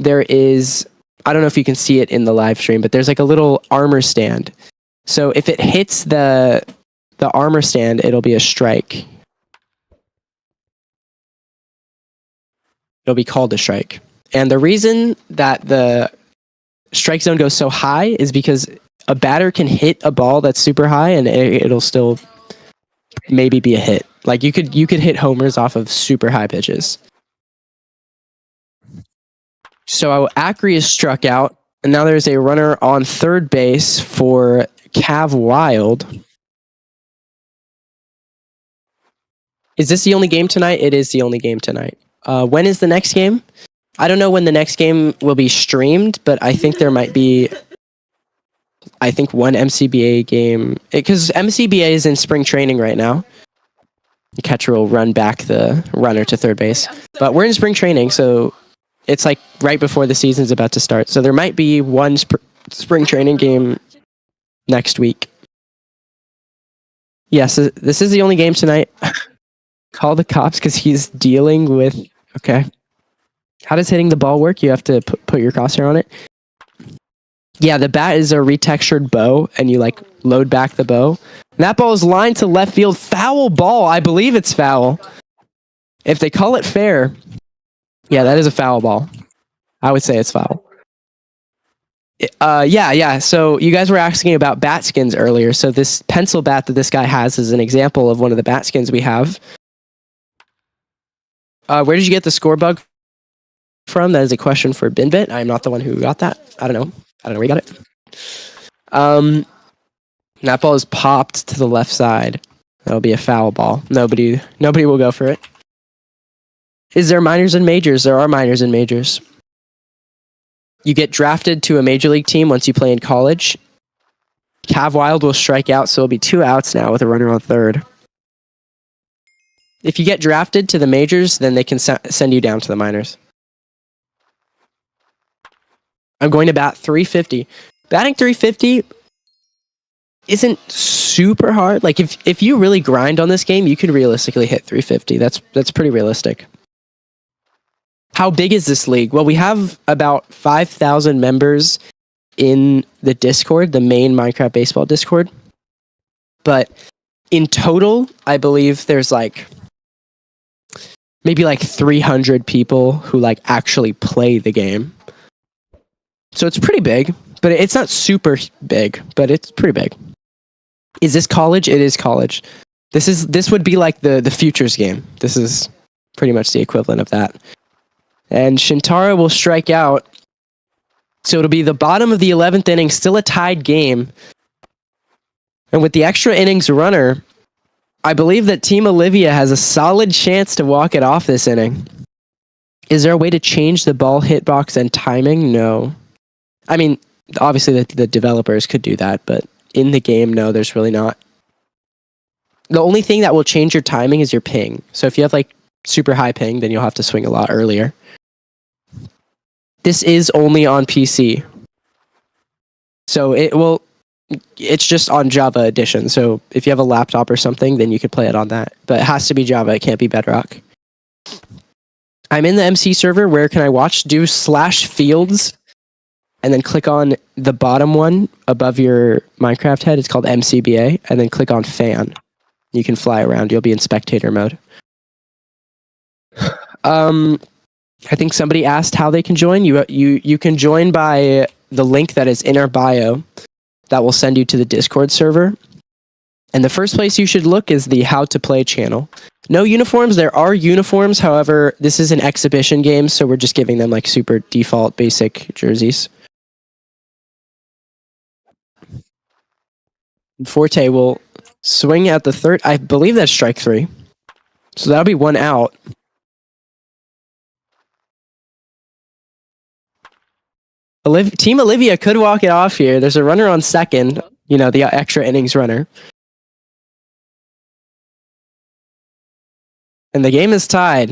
there is, I don't know if you can see it in the live stream, but there's like a little armor stand. So if it hits the armor stand, it'll be a strike. It'll be called a strike. And the reason that the strike zone goes so high is because a batter can hit a ball that's super high and it'll still maybe be a hit. Like you could hit homers off of super high pitches. So Acri is struck out, and now there's a runner on third base for Cav Wild. Is this the only game tonight? It is the only game tonight. When is the next game? I don't know when the next game will be streamed, but I think there might be, one MCBA game, because MCBA is in spring training right now. The catcher will run back the runner to third base. But we're in spring training, so it's like right before the season's about to start. So there might be one spring training game next week. Yes, this is the only game tonight. Call the cops because he's dealing with... Okay. How does hitting the ball work? You have to put your crosshair on it. Yeah, the bat is a retextured bow, and you like load back the bow. And that ball is lined to left field. Foul ball. I believe it's foul. If they call it fair, yeah, that is a foul ball. I would say it's foul. Yeah. So you guys were asking about bat skins earlier. So this pencil bat that this guy has is an example of one of the bat skins we have. Where did you get the score bug from? That is a question for Binbit. I'm not the one who got that. I don't know where you got it. That ball is popped to the left side. That'll be a foul ball. Nobody will go for it. Is there minors and majors? There are minors and majors. You get drafted to a major league team once you play in college. Cav Wild will strike out, so it'll be 2 outs now with a runner on third. If you get drafted to the majors, then they can send you down to the minors. I'm going to bat 350. Batting 350 isn't super hard. Like if you really grind on this game, you can realistically hit 350. That's pretty realistic. How big is this league? Well, we have about 5,000 members in the Discord, the main Minecraft Baseball Discord. But in total, I believe there's maybe 300 people who actually play the game. So it's pretty big, but it's not super big, but it's pretty big. Is this college? It is college. This would be like the futures game. This is pretty much the equivalent of that. And Shintara will strike out. So it'll be the bottom of the 11th inning, still a tied game. And with the extra innings runner, I believe that Team Olivia has a solid chance to walk it off this inning. Is there a way to change the ball hitbox and timing? No. I mean, obviously the developers could do that, but in the game, no, there's really not. The only thing that will change your timing is your ping. So if you have super high ping, then you'll have to swing a lot earlier. This is only on PC. So it's just on Java Edition. So if you have a laptop or something, then you could play it on that. But it has to be Java. It can't be Bedrock. I'm in the MC server. Where can I watch? Do /fields and then click on the bottom one above your Minecraft head. It's called MCBA. And then click on fan. You can fly around. You'll be in spectator mode. I think somebody asked how they can join. You can join by the link that is in our bio. That will send you to the Discord server. And the first place you should look is the How to Play channel. No uniforms. There are uniforms. However, this is an exhibition game, so we're just giving them like super default basic jerseys. Forte will swing at the third. I believe that's strike 3. So that'll be 1 out. Team Olivia could walk it off here. There's a runner on second. You know, the extra innings runner. And the game is tied.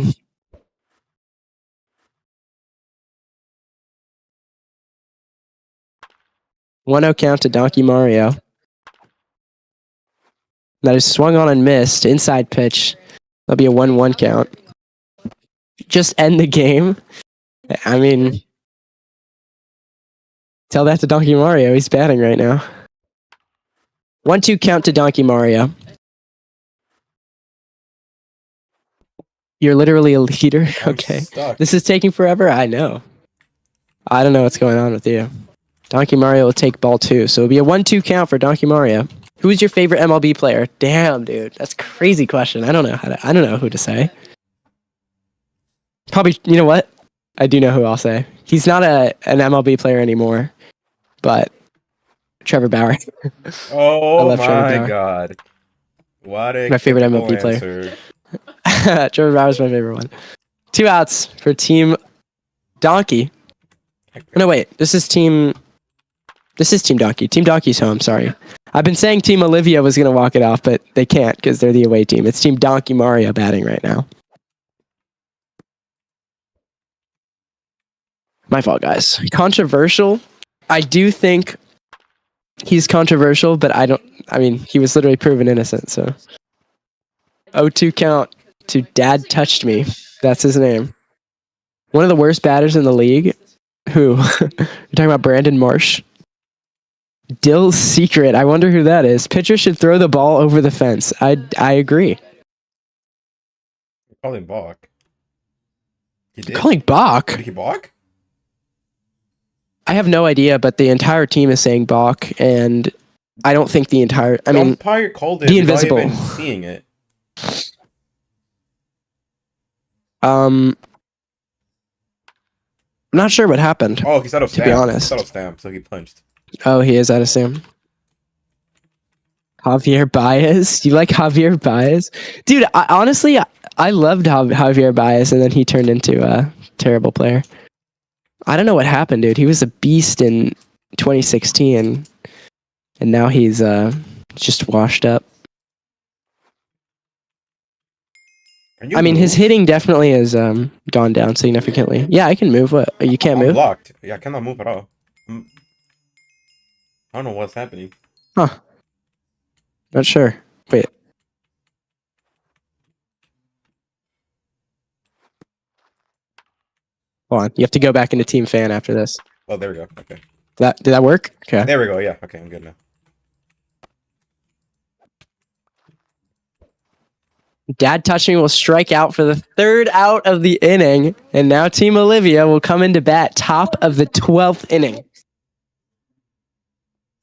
1-0 count to Donkey Mario. That is swung on and missed. Inside pitch. That'll be a 1-1 count. Just end the game. I mean, tell that to Donkey Mario. He's batting right now. 1-2 count to Donkey Mario. You're literally a leader? Okay. This is taking forever? I know. I don't know what's going on with you. Donkey Mario will take ball 2. So it'll be a 1-2 count for Donkey Mario. Who is your favorite MLB player? Damn, dude. That's a crazy question. I don't know who to say. Probably, you know what? I do know who I'll say. He's not an MLB player anymore, but Trevor Bauer. Oh my god. What a my favorite MLB player. Trevor Bauer's my favorite one. 2 outs for Team Donkey. No, wait. This is Team Donkey. Team Donkey's home, sorry. I've been saying Team Olivia was going to walk it off, but they can't because they're the away team. It's Team Donkey Mario batting right now. My fault, guys. Controversial. I do think he's controversial, but he was literally proven innocent, so. 0-2 count to Dad Touched Me. That's his name. One of the worst batters in the league. Who? You're talking about Brandon Marsh? Dill's secret. I wonder who that is. Pitcher should throw the ball over the fence. I agree. You're calling balk. Calling balk? Did he balk? I have no idea, but the entire team is saying balk, and I don't think the entire. I mean, umpire called it. The invisible. Even seeing it. I'm not sure what happened. Oh, he's out of stamp. To be honest, he's out of stamp, so he punched. Oh, he is out of stamp. Javier Baez. You like Javier Baez, dude? Honestly, I loved Javier Baez, and then he turned into a terrible player. I don't know what happened, dude. He was a beast in 2016, and now he's just washed up. I mean, his hitting definitely has gone down significantly. Yeah, I can move. What? You can't move? I'm blocked. Yeah, I cannot move at all. I don't know what's happening. Huh. Not sure. Wait. Hold on. You have to go back into Team Fan after this. Oh, there we go. Okay. Did that work? Okay. There we go. Yeah. Okay, I'm good now. Dad Touched Me will strike out for the 3rd out of the inning, and now Team Olivia will come into bat top of the 12th inning.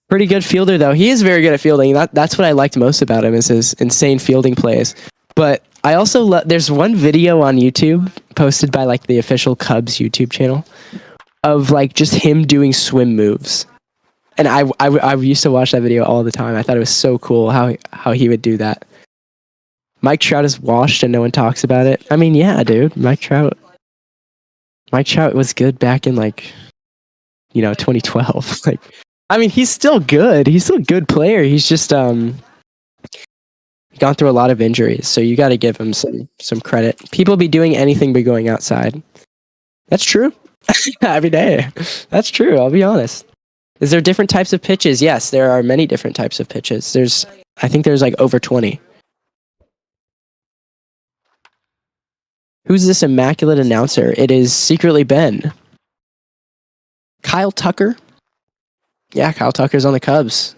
Pretty good fielder, though. He is very good at fielding. That's what I liked most about him, is his insane fielding plays. But I also there's one video on YouTube posted by like the official Cubs YouTube channel of like just him doing swim moves. And I used to watch that video all the time. I thought it was so cool how he would do that. Mike Trout is washed and no one talks about it. I mean, yeah, dude. Mike Trout was good back in 2012. I mean, he's still good. He's still a good player. He's just gone through a lot of injuries, so you got to give him some credit. People be doing anything but going outside. That's true. Every day. That's true. I'll be honest. Is there different types of pitches? Yes, there are many different types of pitches. I think there's like over 20. Who's this immaculate announcer? It is secretly Ben. Kyle Tucker? Yeah, Kyle Tucker's on the Cubs.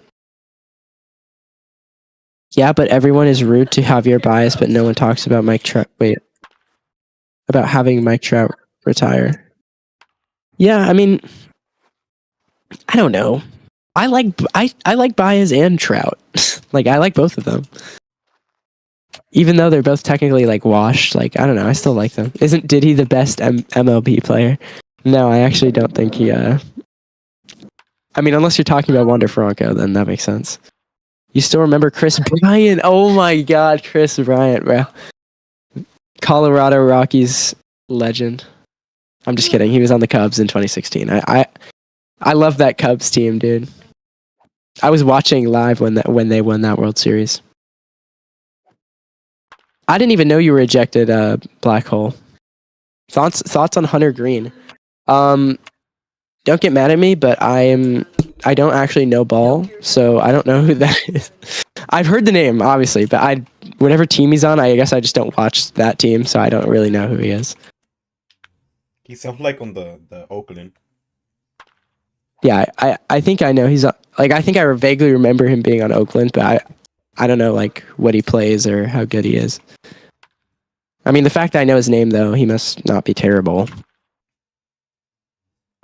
Yeah, but everyone is rude to Javier Baez, but no one talks about Mike Trout. Wait. About having Mike Trout retire. Yeah, I mean, I don't know. I like Baez and Trout. I like both of them. even though they're both technically like washed, like I don't know, I still like them. Isn't Diddy the best MLB player? No, I actually don't think he. I mean, unless you're talking about Wander Franco, then that makes sense. You still remember Chris Bryant? Oh my God, Chris Bryant, bro. Colorado Rockies legend. I'm just kidding. He was on the Cubs in 2016. I love that Cubs team, dude. I was watching live when they won that World Series. I didn't even know you were ejected, Black Hole. Thoughts on Hunter Green? Don't get mad at me, but I don't actually know ball, so I don't know who that is. I've heard the name, obviously, but whatever team he's on, I guess I just don't watch that team, so I don't really know who he is. He sounds like on the Oakland. Yeah, I think I know he's like I think I vaguely remember him being on Oakland, but I don't know like what he plays or how good he is. I mean, the fact that I know his name though, he must not be terrible.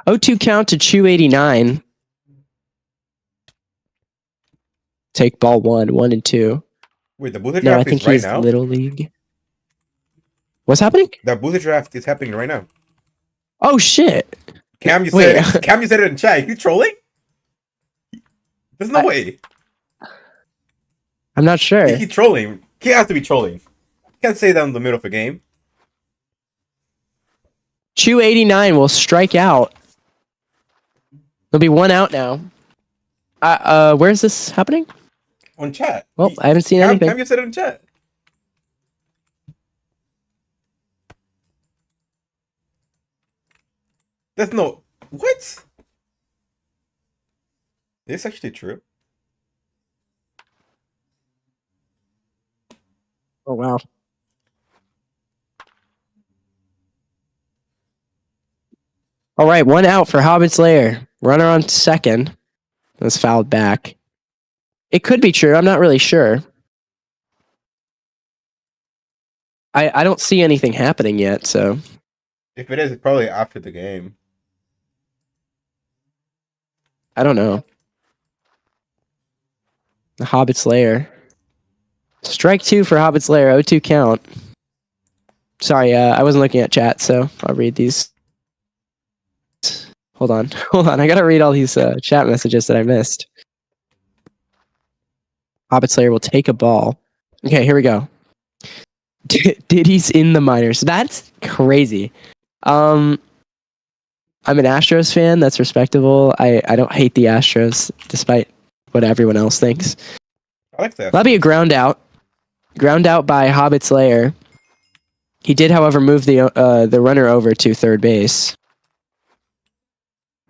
0-2 count to Chew 89. Take ball 1 and 2. Wait, the booster No, I draft think is right he's now? Little League. What's happening? The booster draft is happening right now. Oh shit! Cam, you said it. Cam, you said it in chat. You trolling? There's no way. I'm not sure. He's trolling. He has to be trolling. Can't say that in the middle of a game. Chew 89 will strike out. There'll be 1 out now. Where's this happening? On chat. Well, I haven't seen anything. Cam, you said it in chat. That's no... What? Is this actually true? Oh, wow. All right, 1 out for Hobbit's Lair. Runner on second. Was fouled back. It could be true. I'm not really sure. I don't see anything happening yet, so... If it is, it's probably after the game. I don't know. The Hobbit's Lair. Strike 2 for Hobbit's Lair. 0-2 count. Sorry, I wasn't looking at chat, so I'll read these. Hold on. I gotta read all these chat messages that I missed. Hobbit's Lair will take a ball. Okay, here we go. Diddy's in the minors. That's crazy. I'm an Astros fan. That's respectable. I don't hate the Astros, despite what everyone else thinks. I like that. That'll be a ground out. Ground out by Hobbit's Lair. He did, however, move the runner over to third base.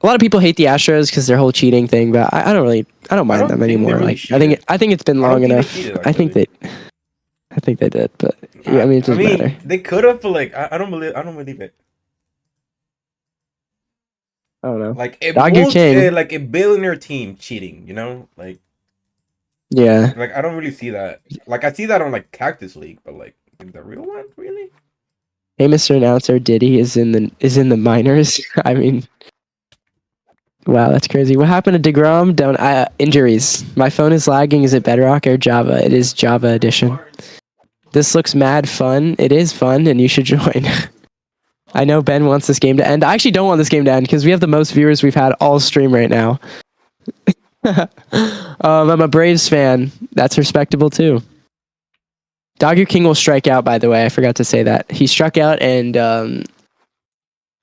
A lot of people hate the Astros because their whole cheating thing, but I don't mind them anymore. Really like I think it's been long enough. I think they did, but yeah, I mean it doesn't matter. They could have, but like I don't believe it. I don't know. Like it Dog won't, King. like a billionaire team cheating, you know? Like yeah. Like I don't really see that. Like I see that on like Cactus League, but like in the real one, really? Hey, Mr. Announcer, Diddy is in the minors. I mean, wow, that's crazy. What happened to DeGrom? Injuries. My phone is lagging. Is it Bedrock or Java? It is Java edition. This looks mad fun. It is fun, and you should join. I know Ben wants this game to end. I actually don't want this game to end because we have the most viewers we've had all stream right now. I'm a Braves fan. That's respectable too. Dogger King will strike out, by the way. I forgot to say that. He struck out, and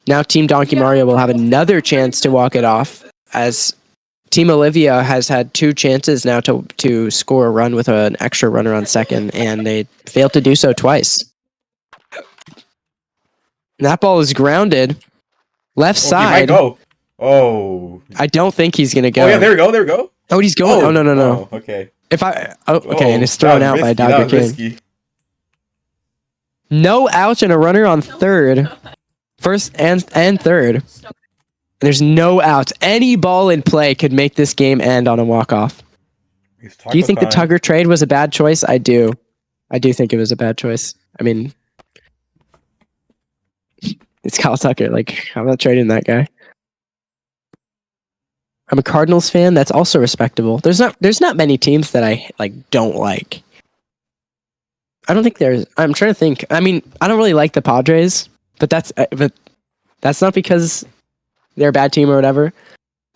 now Team Donkey Mario will have another chance to walk it off, as Team Olivia has had 2 chances now to score a run with an extra runner on second, and they failed to do so twice. That ball is grounded. Left side. He might go. Oh. I don't think he's going to go. Oh, yeah, there we go. Oh, he's going. Oh, no. Oh, okay. And it's thrown out by Dogger King. Risky. No outs and a runner on third. First and third. There's no outs. Any ball in play could make this game end on a walk-off. Do you think the Tugger trade was a bad choice? I do. I do think it was a bad choice. I mean, it's Kyle Tucker. Like, I'm not trading that guy. I'm a Cardinals fan. That's also respectable. There's not many teams that I don't like. I don't think there's. I'm trying to think. I mean, I don't really like the Padres, but that's not because they're a bad team or whatever.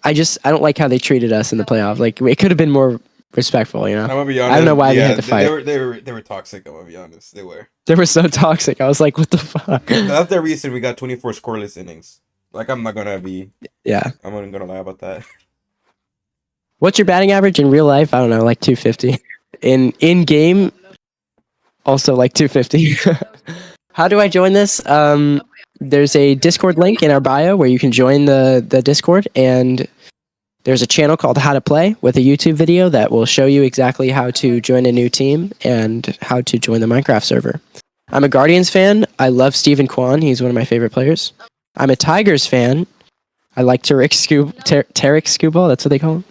I don't like how they treated us in the playoffs. Like it could have been more respectful, you know. I'm gonna be honest. I don't know why they had to fight. They were toxic. I'm gonna be honest. They were. They were so toxic. I was like, what the fuck? That's the reason we got 24 scoreless innings. Like I'm not gonna lie about that. What's your batting average in real life? I don't know, like 250. In game, also like 250. How do I join this? There's a Discord link in our bio where you can join the Discord, and there's a channel called How to Play with a YouTube video that will show you exactly how to join a new team and how to join the Minecraft server. I'm a Guardians fan. I love Steven Kwan. He's one of my favorite players. I'm a Tigers fan. I like Tarek Skubal. That's what they call him.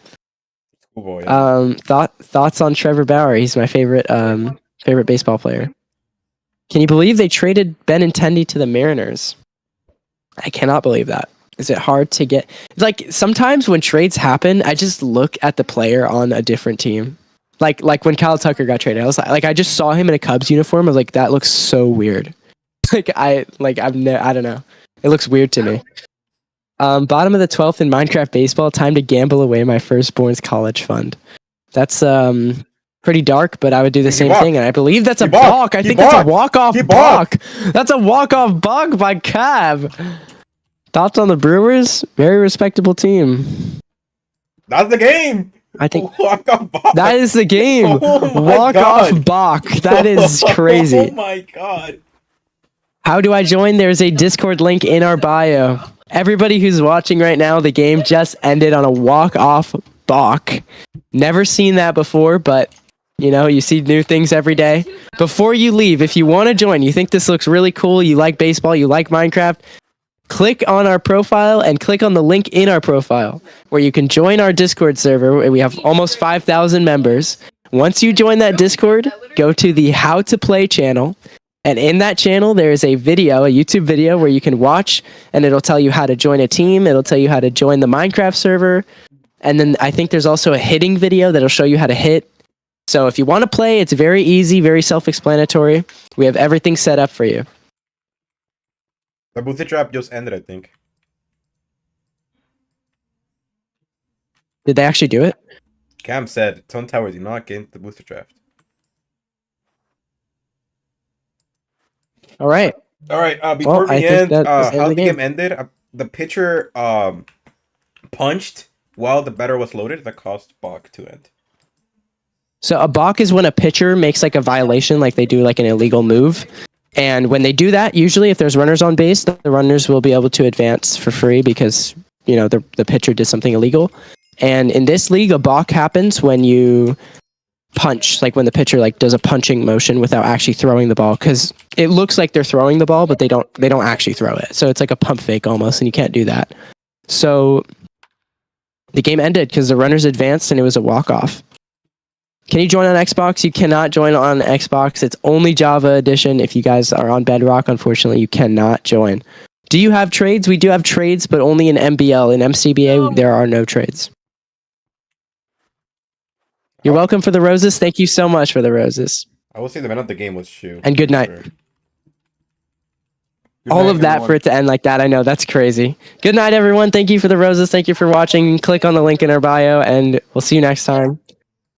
Skubal, yeah. Thoughts on Trevor Bauer? He's my favorite baseball player. Can you believe they traded Benintendi to the Mariners? I cannot believe that. Is it hard to get? Like sometimes when trades happen, I just look at the player on a different team. Like when Kyle Tucker got traded, I was like I just saw him in a Cubs uniform. I was like, that looks so weird. I don't know. It looks weird to me. Bottom of the 12th in Minecraft baseball. Time to gamble away my firstborn's college fund. That's pretty dark, but I would do the same thing, and I believe that's a balk. I think that's a walk-off balk. That's a walk-off balk by Cav. Thoughts on the Brewers? Very respectable team. That's the game. I think that is the game. Walk-off balk. That is crazy. Oh my god. How do I join? There's a Discord link in our bio. Everybody who's watching right now, the game just ended on a walk-off balk. Never seen that before, but you know, you see new things every day. Before you leave, if you want to join, you think this looks really cool, you like baseball, you like Minecraft, click on our profile and click on the link in our profile where you can join our Discord server. We have almost 5,000 members. Once you join that Discord, go to the How to Play channel. And in that channel, there is a video, a YouTube video where you can watch, and it'll tell you how to join a team. It'll tell you how to join the Minecraft server. And then I think there's also a hitting video that'll show you how to hit. So if you want to play, it's very easy, very self-explanatory. We have everything set up for you. The booster trap just ended, I think. Did they actually do it? Cam said, Tone Tower did not get into the booster draft. All right. Before we end, how the game ended, the pitcher punched while the batter was loaded. That caused balk to end. So a balk is when a pitcher makes like a violation, like they do like an illegal move. And when they do that, usually if there's runners on base, the runners will be able to advance for free because, you know, the pitcher did something illegal. And in this league, a balk happens when you punch, like when the pitcher like does a punching motion without actually throwing the ball, because it looks like they're throwing the ball, but they don't actually throw it. So it's like a pump fake almost, and you can't do that. So the game ended because the runners advanced and it was a walk-off. Can you join on Xbox? You cannot join on Xbox. It's only Java edition. If you guys are on Bedrock, unfortunately, you cannot join. Do you have trades? We do have trades, but only in MBL. In MCBA, there are no trades. You're welcome for the roses. Thank you so much for the roses. I will say the man of the game was Shu. And good night. Sure. Good All night, of that everyone. for it to end like that. I know, that's crazy. Good night, everyone. Thank you for the roses. Thank you for watching. Click on the link in our bio, and we'll see you next time.